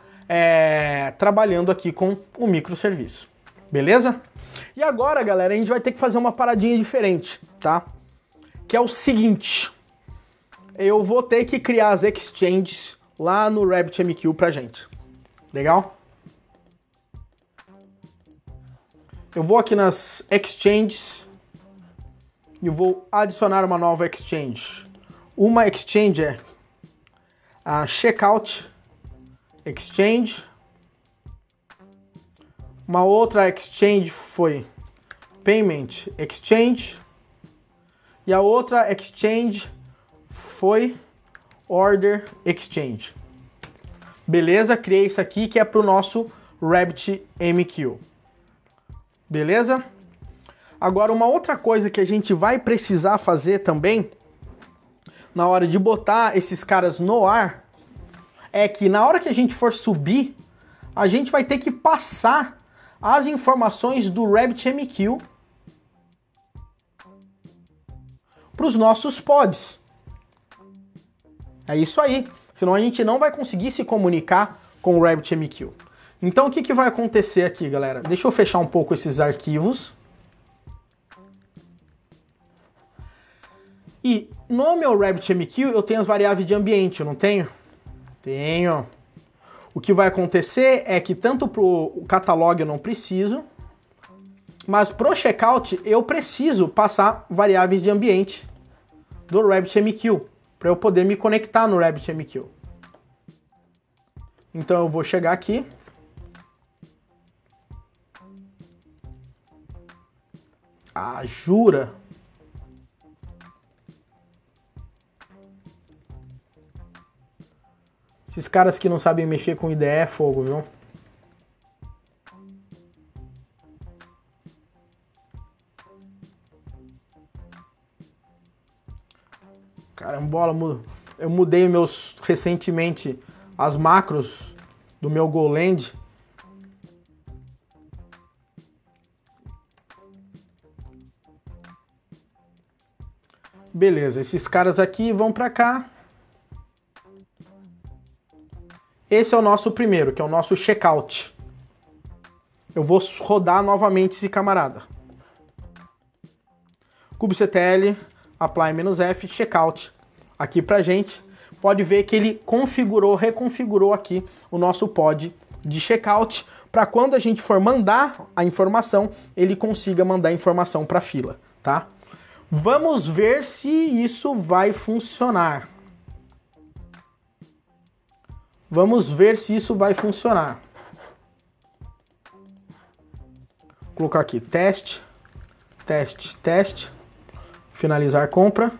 trabalhando aqui com o microserviço, beleza? E agora, galera, a gente vai ter que fazer uma paradinha diferente, tá? Que é o seguinte, eu vou ter que criar as exchanges lá no RabbitMQ pra gente. Legal? Eu vou aqui nas exchanges e vou adicionar uma nova exchange. Uma exchange é a checkout exchange. Uma outra exchange foi payment exchange. E a outra exchange foi order exchange. Beleza? Criei isso aqui que é para o nosso RabbitMQ. Beleza? Agora, uma outra coisa que a gente vai precisar fazer também, na hora de botar esses caras no ar, é que na hora que a gente for subir, a gente vai ter que passar as informações do RabbitMQ para os nossos pods. É isso aí. Senão a gente não vai conseguir se comunicar com o RabbitMQ. Então o que vai acontecer aqui, galera? Deixa eu fechar um pouco esses arquivos. E no meu RabbitMQ eu tenho as variáveis de ambiente, eu não tenho? Tenho. O que vai acontecer é que tanto para o catalog eu não preciso, mas para o checkout eu preciso passar variáveis de ambiente do RabbitMQ para eu poder me conectar no RabbitMQ. Então eu vou chegar aqui. Ah, jura? Esses caras que não sabem mexer com IDE é fogo, viu? Carambola, eu mudei recentemente as macros do meu Goland. Beleza, esses caras aqui vão pra cá. Esse é o nosso primeiro, que é o nosso checkout. Eu vou rodar novamente esse camarada. kubectl, apply "-f", checkout. Aqui pra gente, pode ver que ele reconfigurou aqui o nosso pod de checkout, para quando a gente for mandar a informação, ele consiga mandar a informação para a fila, tá? Vamos ver se isso vai funcionar. Vamos ver se isso vai funcionar. Vou colocar aqui teste, teste, teste, finalizar compra.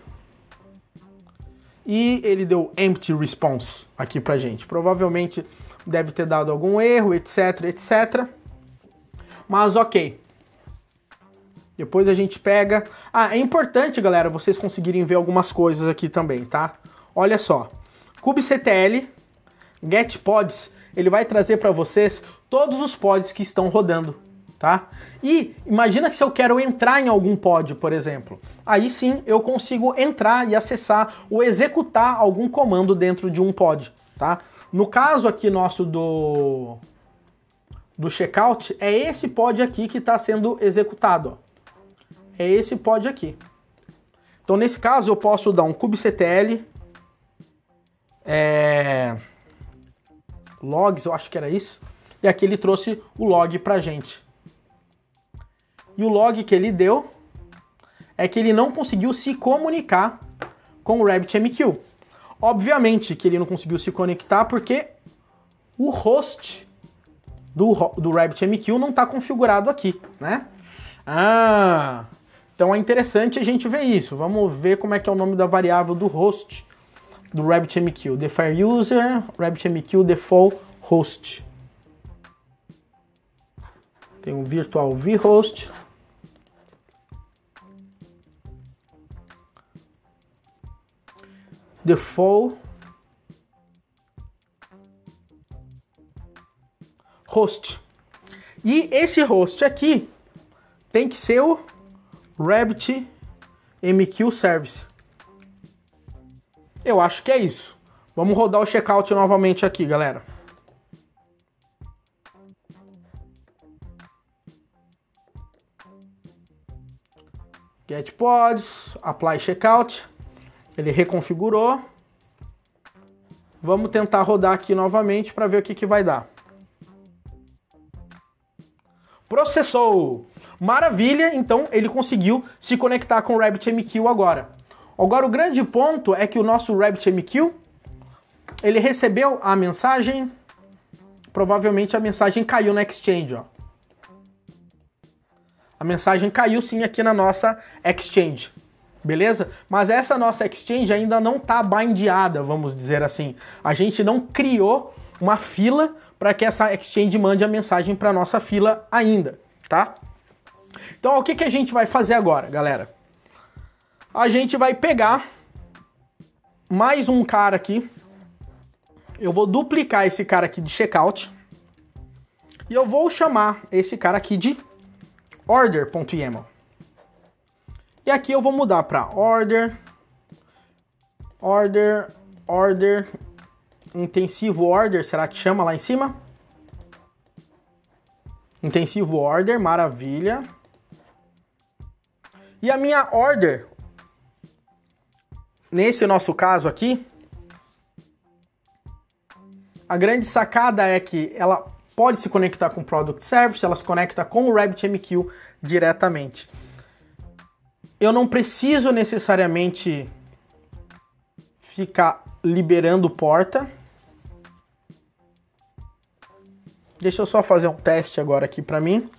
E ele deu empty response aqui pra gente. Provavelmente deve ter dado algum erro, etc, etc. Mas ok. Depois a gente pega... Ah, é importante, galera, vocês conseguirem ver algumas coisas aqui também, tá? Olha só. kubectl get pods, ele vai trazer para vocês todos os pods que estão rodando, tá? E imagina que se eu quero entrar em algum pod, por exemplo, aí sim eu consigo entrar e acessar ou executar algum comando dentro de um pod, tá? No caso aqui nosso do checkout, é esse pod aqui que está sendo executado, ó. É esse pod aqui. Então nesse caso eu posso dar um kubectl logs, eu acho que era isso, e aqui ele trouxe o log pra gente. E o log que ele deu é que ele não conseguiu se comunicar com o RabbitMQ. Obviamente que ele não conseguiu se conectar porque o host do RabbitMQ não está configurado aqui, né? Ah, então é interessante a gente ver isso. Vamos ver como é que é o nome da variável do host do RabbitMQ. Default user, RabbitMQ default host. Tem um virtual vhost. Default host. E esse host aqui tem que ser o RabbitMQ Service. Eu acho que é isso. Vamos rodar o checkout novamente aqui, galera. Get pods, apply checkout. Ele reconfigurou. Vamos tentar rodar aqui novamente para ver o que vai dar. Processou! Maravilha! Então ele conseguiu se conectar com o RabbitMQ agora. Agora o grande ponto é que o nosso RabbitMQ, ele recebeu a mensagem, provavelmente a mensagem caiu na Exchange, ó. A mensagem caiu sim aqui na nossa Exchange, beleza? Mas essa nossa Exchange ainda não está bindeada, vamos dizer assim. A gente não criou uma fila para que essa Exchange mande a mensagem para nossa fila ainda, tá? Então o que a gente vai fazer agora, galera? A gente vai pegar mais um cara aqui. Eu vou duplicar esse cara aqui de checkout. E eu vou chamar esse cara aqui de order.yaml. E aqui eu vou mudar para order, intensivo order, será que chama lá em cima? Intensivo order, maravilha. E a minha order, nesse nosso caso aqui, a grande sacada é que ela pode se conectar com o Product Service, ela se conecta com o RabbitMQ diretamente. Eu não preciso necessariamente ficar liberando porta. Deixa eu só fazer um teste agora aqui para mim.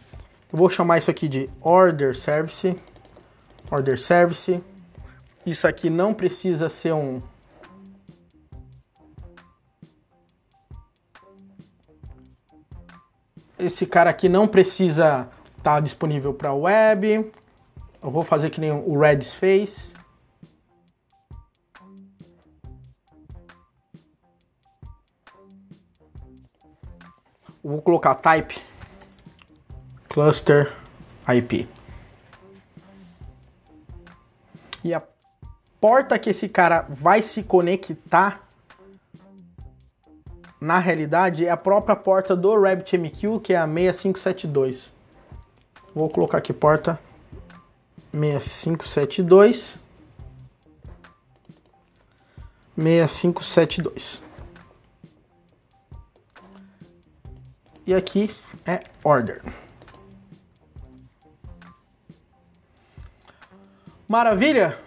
Eu vou chamar isso aqui de order service. Order service. Isso aqui não precisa ser um... Esse cara aqui não precisa estar disponível para web. Eu vou fazer que nem o Redis fez. Eu vou colocar type cluster IP. E a porta que esse cara vai se conectar, na realidade, é a própria porta do RabbitMQ, que é a 6572. Vou colocar aqui porta 6572. 6572. E aqui é order. Maravilha?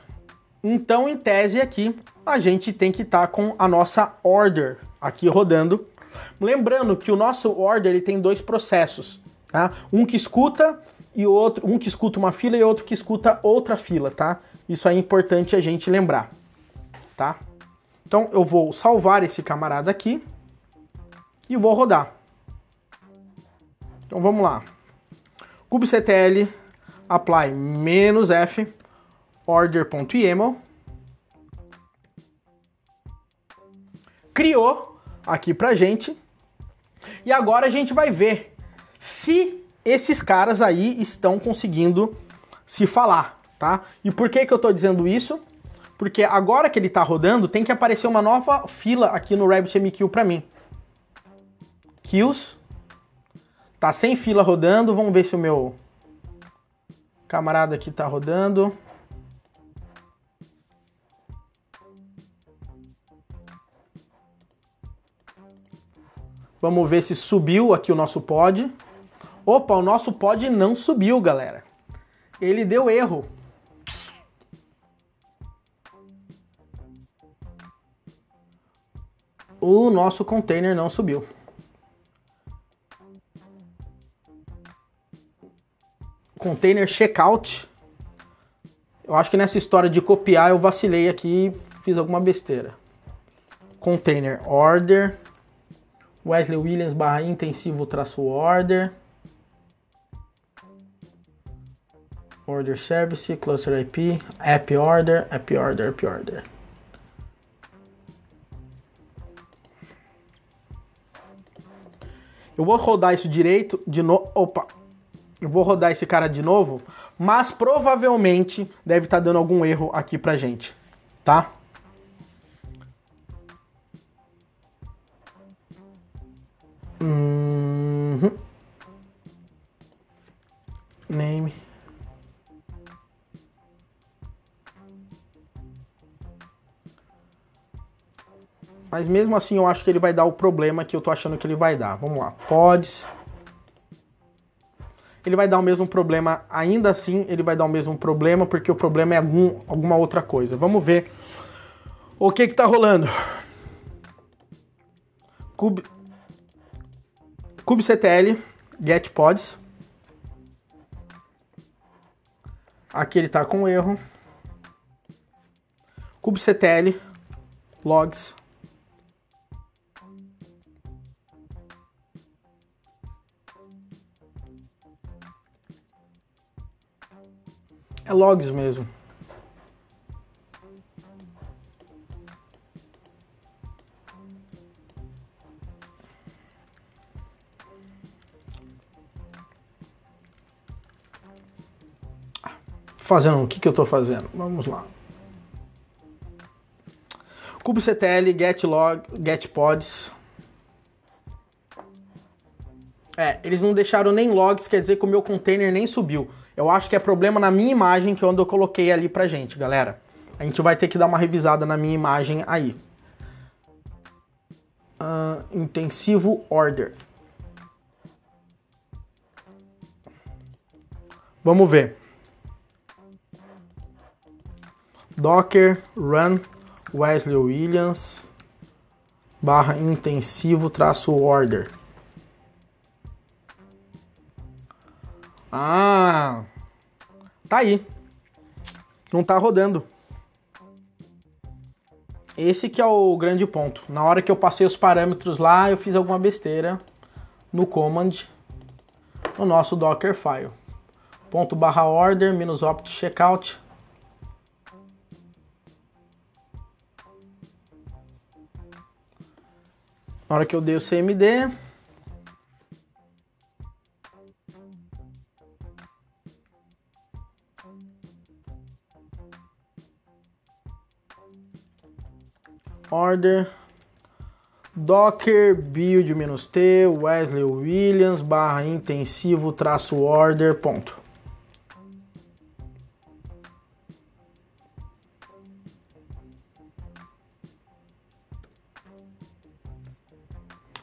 Então, em tese aqui, a gente tem que estar com a nossa order aqui rodando. Lembrando que o nosso order ele tem dois processos, tá? Um que escuta e outro, um que escuta uma fila e outro que escuta outra fila, tá? Isso é importante a gente lembrar, tá? Então, eu vou salvar esse camarada aqui e vou rodar. Então vamos lá. kubectl apply -f order.yaml. Criou aqui pra gente. E agora a gente vai ver se esses caras aí estão conseguindo se falar, tá? E por que que eu tô dizendo isso? Porque agora que ele tá rodando, tem que aparecer uma nova fila aqui no RabbitMQ pra mim. Queues. Tá sem fila rodando, vamos ver se o meu camarada aqui tá rodando. Vamos ver se subiu aqui o nosso pod. Opa, o nosso pod não subiu, galera. Ele deu erro. O nosso container não subiu. Container checkout. Eu acho que nessa história de copiar eu vacilei aqui e fiz alguma besteira. Container order. Wesley Williams / intensivo -order. Order service, cluster IP, app order, app order, app order. Eu vou rodar isso direito de novo. Opa! Eu vou rodar esse cara de novo, mas provavelmente deve estar dando algum erro aqui pra gente, tá? Name. Mas mesmo assim eu acho que ele vai dar o problema que eu tô achando que ele vai dar. Vamos lá, pods. Ele vai dar o mesmo problema, ainda assim ele vai dar o mesmo problema, porque o problema é alguma outra coisa. Vamos ver o que tá rolando. kubectl get pods. Aqui ele tá com erro. kubectl logs. É logs mesmo. Fazendo o que eu tô fazendo? Vamos lá. kubectl get log get pods. Eles não deixaram nem logs, quer dizer que o meu container nem subiu. Eu acho que é problema na minha imagem, que é onde eu coloquei ali pra gente, galera. A gente vai ter que dar uma revisada na minha imagem aí. Intensivo order. Vamos ver. Docker run Wesley Williams / intensivo -order. Ah, tá aí. Não tá rodando. Esse que é o grande ponto. Na hora que eu passei os parâmetros lá, eu fiz alguma besteira no command, no nosso Dockerfile. ./order -opt checkout. Na hora que eu dei o CMD, order docker build -t Wesley Williams /intensivo -order ponto.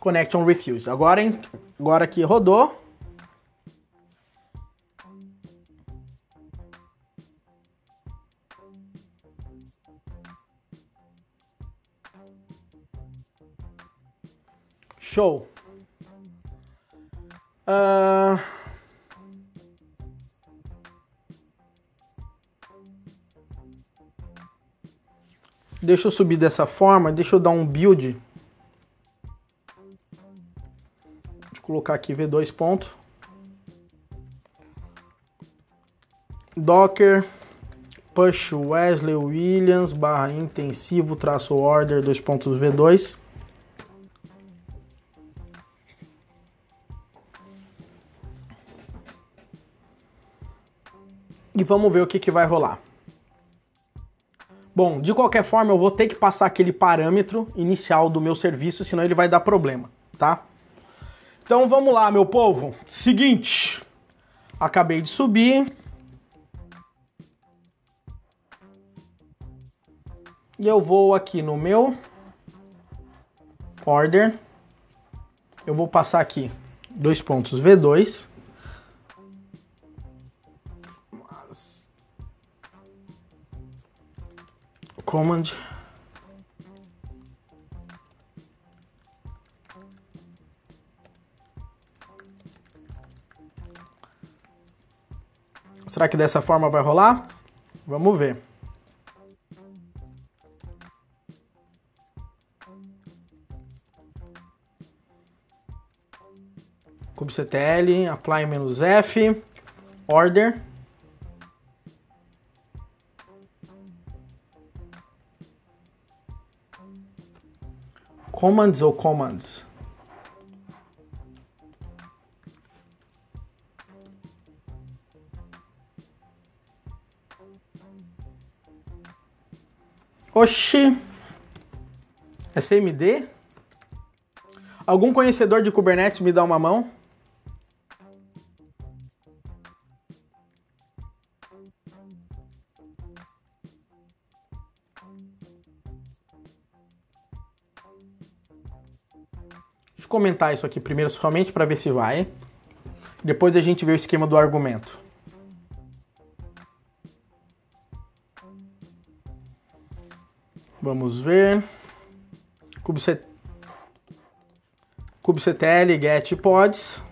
Connection refuse. Agora que rodou. Show. Deixa eu subir dessa forma. Deixa eu dar um build. Deixa eu colocar aqui V2 ponto. Docker push Wesley Williams /intensivo -order V2. E vamos ver o que vai rolar. Bom, de qualquer forma eu vou ter que passar aquele parâmetro inicial do meu serviço, senão ele vai dar problema, tá? Então vamos lá, meu povo. Seguinte, acabei de subir. E eu vou aqui no meu order. Eu vou passar aqui dois pontos V2. Command. Será que dessa forma vai rolar? Vamos ver. kubectl, apply -f, order. Commands ou commands? Oxi! É CMD? Algum conhecedor de Kubernetes me dá uma mão? Deixa eu comentar isso aqui primeiro somente para ver se vai. Depois a gente vê o esquema do argumento. Vamos ver. kubectl get pods.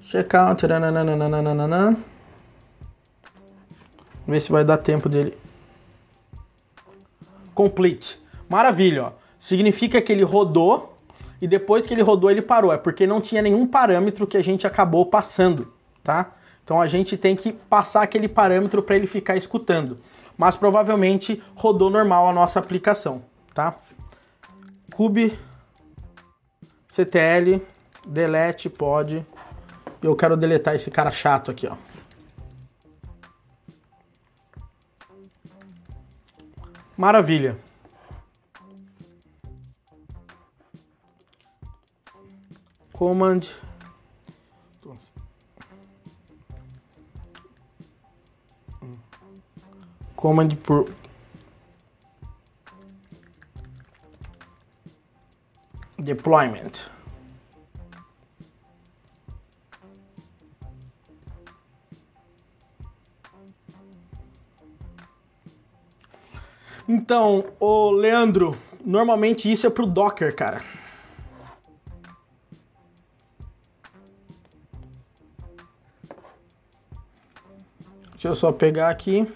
Checkout. Vamos ver se vai dar tempo dele. Complete. Maravilha, ó. Significa que ele rodou e depois que ele rodou ele parou. É porque não tinha nenhum parâmetro que a gente acabou passando, tá? Então a gente tem que passar aquele parâmetro para ele ficar escutando. Mas provavelmente rodou normal a nossa aplicação, tá? kubectl delete pod. Eu quero deletar esse cara chato aqui, ó. Maravilha. Command. Command por deployment. Então, ô Leandro, normalmente isso é pro Docker, cara. Deixa eu só pegar aqui.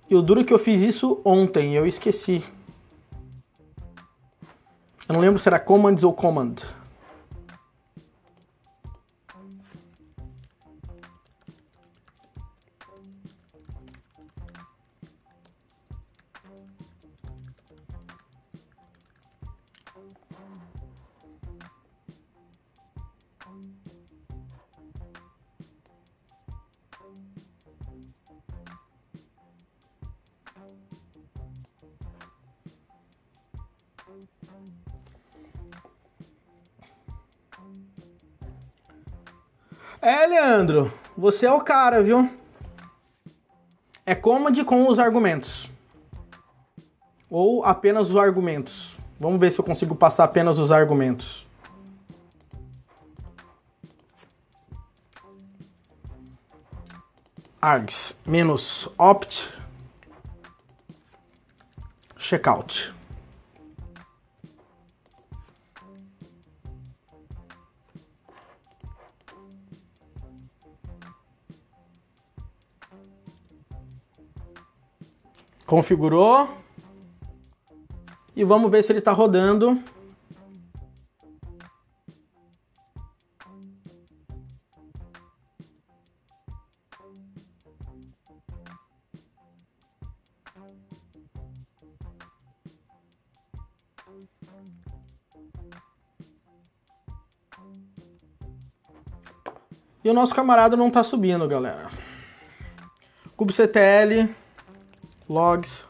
E o duro é que eu fiz isso ontem, eu esqueci. Eu não lembro se era commands ou command. É, Leandro, você é o cara, viu? É command com os argumentos. Ou apenas os argumentos. Vamos ver se eu consigo passar apenas os argumentos. Args menos opt checkout. Configurou. E vamos ver se ele está rodando. E o nosso camarada não está subindo, galera. kubectl logs.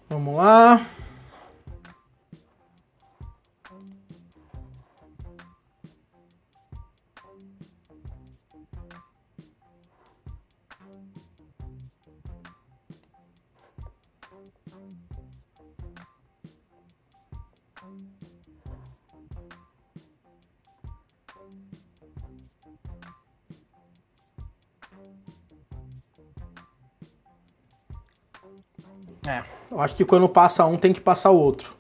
Vamos lá. Eu acho que quando passa um tem que passar o outro.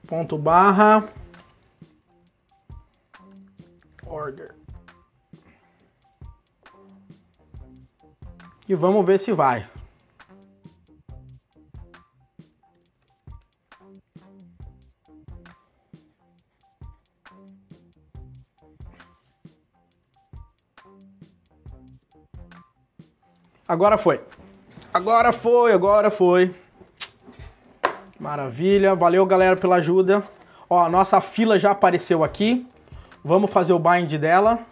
Ponto barra order. E vamos ver se vai. Agora foi. Agora foi, agora foi. Maravilha. Valeu, galera, pela ajuda. Ó, a nossa fila já apareceu aqui. Vamos fazer o bind dela.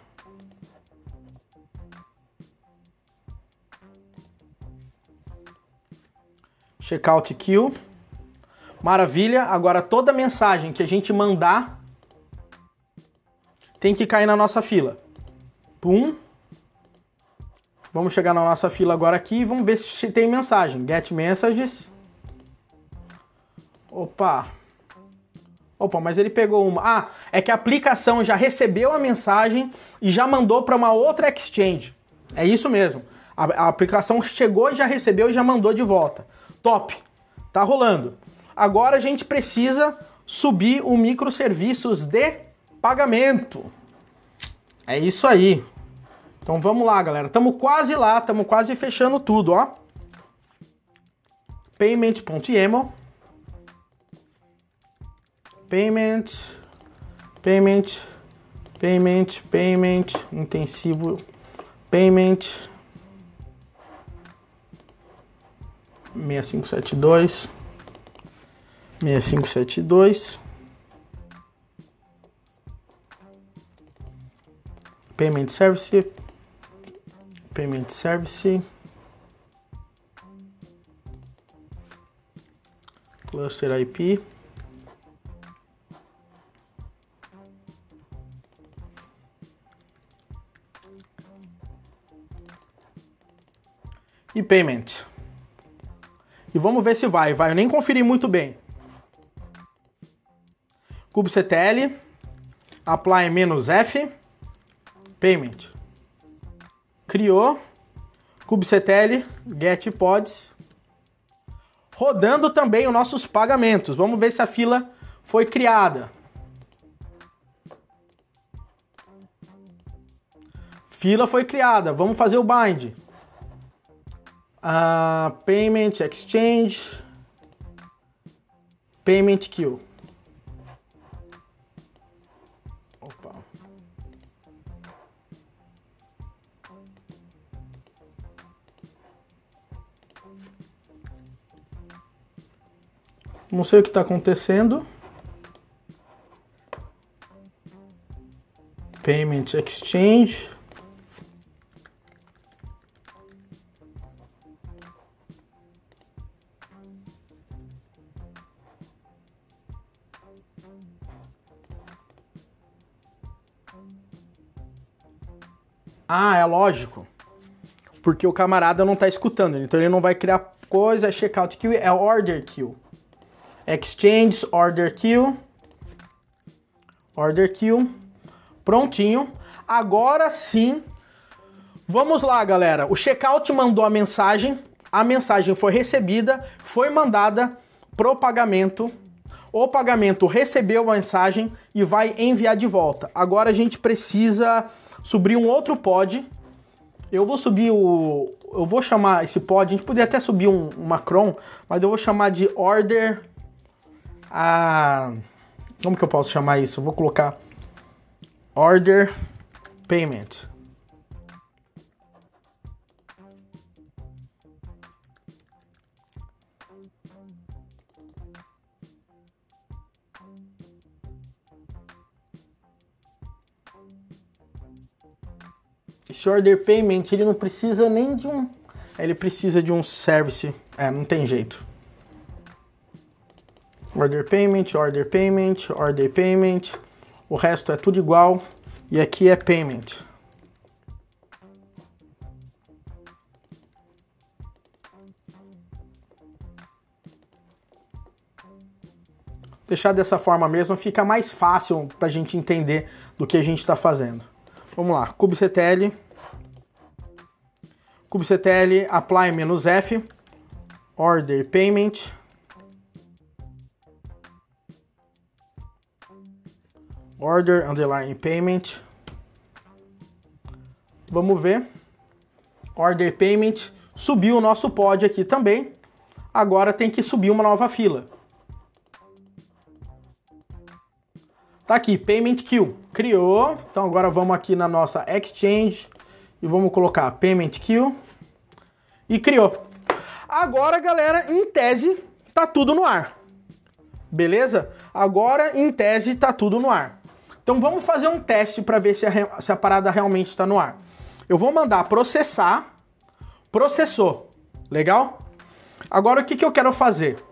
Checkout queue. Maravilha. Agora toda mensagem que a gente mandar tem que cair na nossa fila. Pum. Vamos chegar na nossa fila agora aqui e vamos ver se tem mensagem. Get messages. Opa. Opa, mas ele pegou uma. Ah, é que a aplicação já recebeu a mensagem e já mandou para uma outra exchange. É isso mesmo. A aplicação chegou e já recebeu e já mandou de volta. Top. Tá rolando. Agora a gente precisa subir o microserviços de pagamento. É isso aí. Então vamos lá, galera. Estamos quase lá, estamos quase fechando tudo, ó. Payment.yaml. Payment, intensivo, payment, 6572, payment service, cluster IP, e payment. E vamos ver se vai. Eu nem conferi muito bem. kubectl, apply -f, payment. Criou. kubectl, get pods. Rodando também os nossos pagamentos. Vamos ver se a fila foi criada. Fila foi criada. Vamos fazer o bind. Payment exchange, payment queue. Opa. Não sei o que está acontecendo. Payment exchange. Ah, é lógico. Porque o camarada não tá escutando, então ele não vai criar coisa, checkout queue, é order queue. Exchange, order queue. Prontinho. Agora sim. Vamos lá, galera. O checkout mandou a mensagem foi recebida, foi mandada pro pagamento. O pagamento recebeu a mensagem e vai enviar de volta. Agora a gente precisa subir um outro pod. Eu vou chamar esse pod, a gente poderia até subir uma cron, mas eu vou chamar de order. Como que eu posso chamar isso? Eu vou colocar order payment. Esse order payment, ele não precisa nem de um... Ele precisa de um service. Não tem jeito. Order payment. O resto é tudo igual. E aqui é payment. Deixar dessa forma mesmo fica mais fácil para a gente entender do que a gente está fazendo. Vamos lá, kubectl, apply -f, order payment, order underline payment. Vamos ver. Order payment, subiu o nosso pod aqui também. Agora tem que subir uma nova fila. Tá aqui, payment queue, criou. Então agora vamos aqui na nossa exchange e vamos colocar payment queue e criou. Agora, galera, em tese tá tudo no ar. Beleza? Agora, em tese, tá tudo no ar. Então vamos fazer um teste para ver se a parada realmente está no ar. Eu vou mandar processar, processou. Legal? Agora o que eu quero fazer?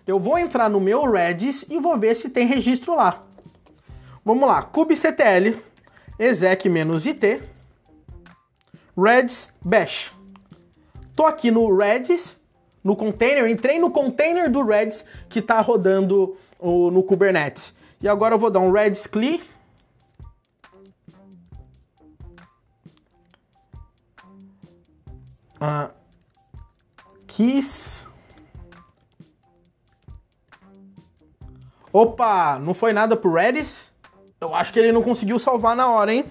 Eu vou entrar no meu Redis e vou ver se tem registro lá. Vamos lá, kubectl, exec-it, redis bash. Tô aqui no Redis, no container, eu entrei no container do Redis que está rodando no Kubernetes. E agora eu vou dar um redis clear. Keys. Opa, não foi nada pro Redis? Eu acho que ele não conseguiu salvar na hora, hein?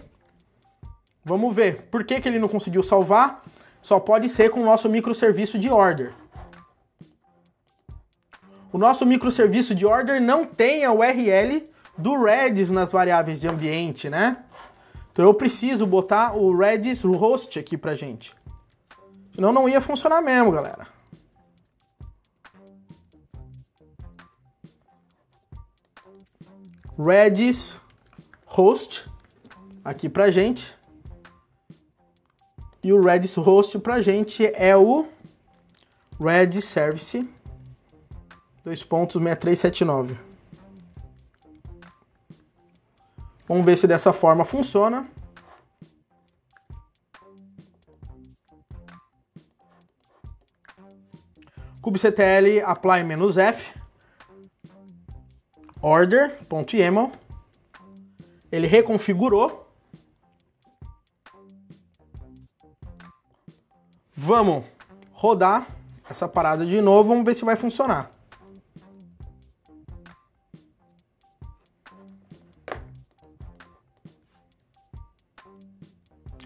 Vamos ver. Por que ele não conseguiu salvar? Só pode ser com o nosso microserviço de order. O nosso microserviço de order não tem a URL do Redis nas variáveis de ambiente, né? Então eu preciso botar o Redis host aqui pra gente. Senão não ia funcionar mesmo, galera. Redis host aqui pra gente. E o Redis host pra gente é o Redis Service 2.6379. Vamos ver se dessa forma funciona. kubectl apply "-f order.yaml. Ele reconfigurou. Vamos rodar essa parada de novo, vamos ver se vai funcionar.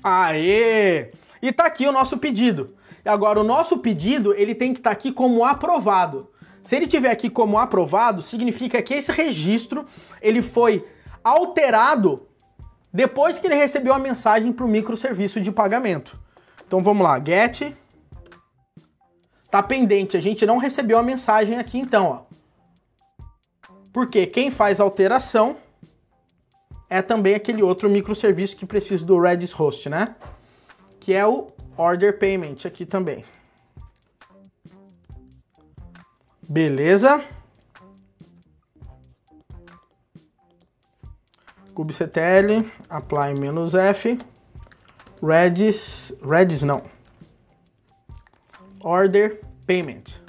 Aê! E tá aqui o nosso pedido. E agora o nosso pedido, ele tem que estar aqui como aprovado. Se ele tiver aqui como aprovado, significa que esse registro, ele foi alterado depois que ele recebeu a mensagem para o microserviço de pagamento. Então vamos lá, get. Tá pendente, a gente não recebeu a mensagem aqui então, ó. Porque quem faz a alteração é também aquele outro microserviço que precisa do Redis host, né? Que é o order payment aqui também. Beleza. kubectl apply "-f Redis não. Order payment.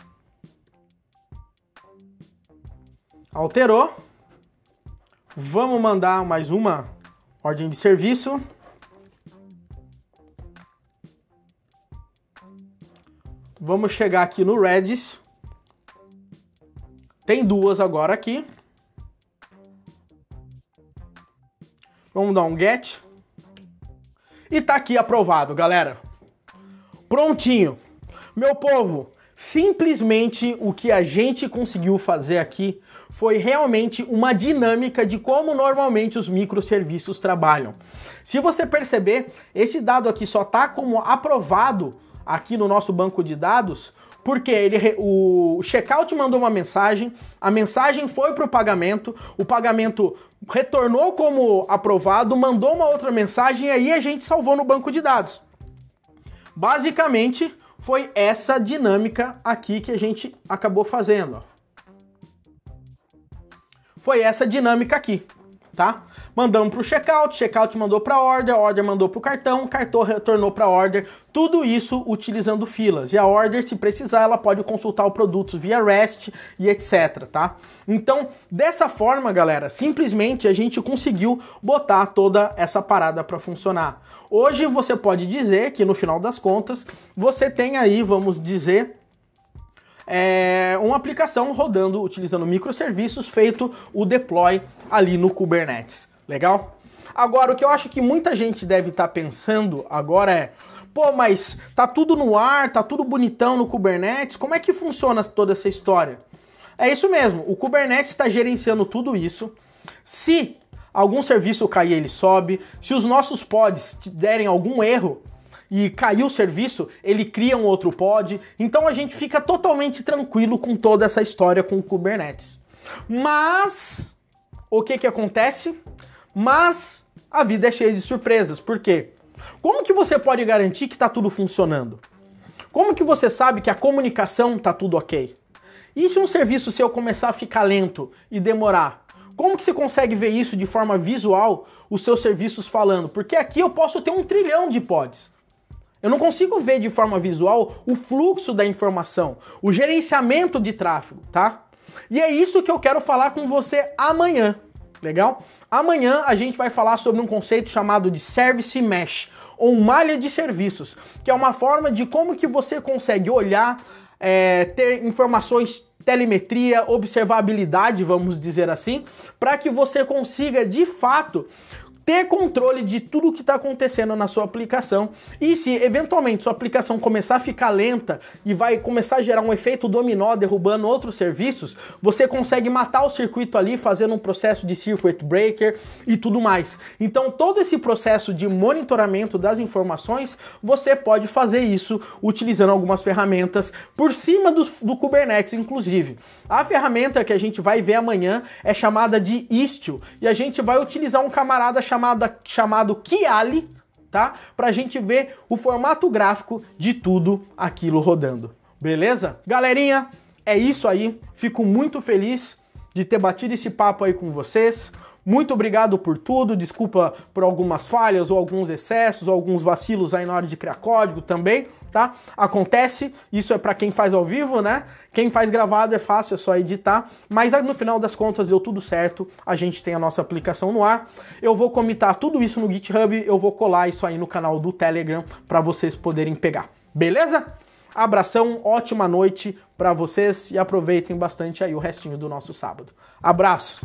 Alterou. Vamos mandar mais uma ordem de serviço. Vamos chegar aqui no Redis. Tem duas agora aqui. Vamos dar um get. E tá aqui aprovado, galera. Prontinho. Meu povo, simplesmente o que a gente conseguiu fazer aqui foi realmente uma dinâmica de como normalmente os microserviços trabalham. Se você perceber, esse dado aqui só tá como aprovado aqui no nosso banco de dados porque o checkout mandou uma mensagem, a mensagem foi para o pagamento retornou como aprovado, mandou uma outra mensagem e aí a gente salvou no banco de dados. Basicamente, foi essa dinâmica aqui que a gente acabou fazendo. Foi essa dinâmica aqui, tá? Mandamos para o checkout mandou para order mandou para o cartão retornou para order, tudo isso utilizando filas. E a order, se precisar, ela pode consultar o produto via REST e etc, tá? Então, dessa forma, galera, simplesmente a gente conseguiu botar toda essa parada para funcionar. Hoje você pode dizer que, no final das contas, você tem aí, vamos dizer, uma aplicação rodando, utilizando microserviços, feito o deploy ali no Kubernetes. Legal? Agora, o que eu acho que muita gente deve estar pensando agora é: pô, mas tá tudo no ar, tá tudo bonitão no Kubernetes, como é que funciona toda essa história? É isso mesmo, o Kubernetes está gerenciando tudo isso. Se algum serviço cair, ele sobe. Se os nossos pods derem algum erro e cair o serviço, ele cria um outro pod. Então a gente fica totalmente tranquilo com toda essa história com o Kubernetes. Mas o que acontece? Mas a vida é cheia de surpresas. Por quê? Como que você pode garantir que está tudo funcionando? Como que você sabe que a comunicação está tudo ok? E se um serviço seu começar a ficar lento e demorar? Como que você consegue ver isso de forma visual, os seus serviços falando? Porque aqui eu posso ter 1 trilhão de pods. Eu não consigo ver de forma visual o fluxo da informação, o gerenciamento de tráfego, tá? E é isso que eu quero falar com você amanhã, legal? Amanhã a gente vai falar sobre um conceito chamado de Service Mesh, ou malha de serviços, que é uma forma de como que você consegue olhar, ter informações, telemetria, observabilidade, vamos dizer assim, para que você consiga, de fato, ter controle de tudo que está acontecendo na sua aplicação. E se eventualmente sua aplicação começar a ficar lenta e vai começar a gerar um efeito dominó derrubando outros serviços, você consegue matar o circuito ali fazendo um processo de circuit breaker e tudo mais. Então todo esse processo de monitoramento das informações, você pode fazer isso utilizando algumas ferramentas por cima do Kubernetes, inclusive. A ferramenta que a gente vai ver amanhã é chamada de Istio e a gente vai utilizar um camarada chamado Kiali, tá? Pra gente ver o formato gráfico de tudo aquilo rodando. Beleza? Galerinha, é isso aí. Fico muito feliz de ter batido esse papo aí com vocês. Muito obrigado por tudo, desculpa por algumas falhas ou alguns excessos ou alguns vacilos aí na hora de criar código também, tá? Acontece, isso é para quem faz ao vivo, né? Quem faz gravado é fácil, é só editar, mas no final das contas deu tudo certo, a gente tem a nossa aplicação no ar. Eu vou comitar tudo isso no GitHub, eu vou colar isso aí no canal do Telegram para vocês poderem pegar, beleza? Abração, ótima noite para vocês e aproveitem bastante aí o restinho do nosso sábado. Abraço!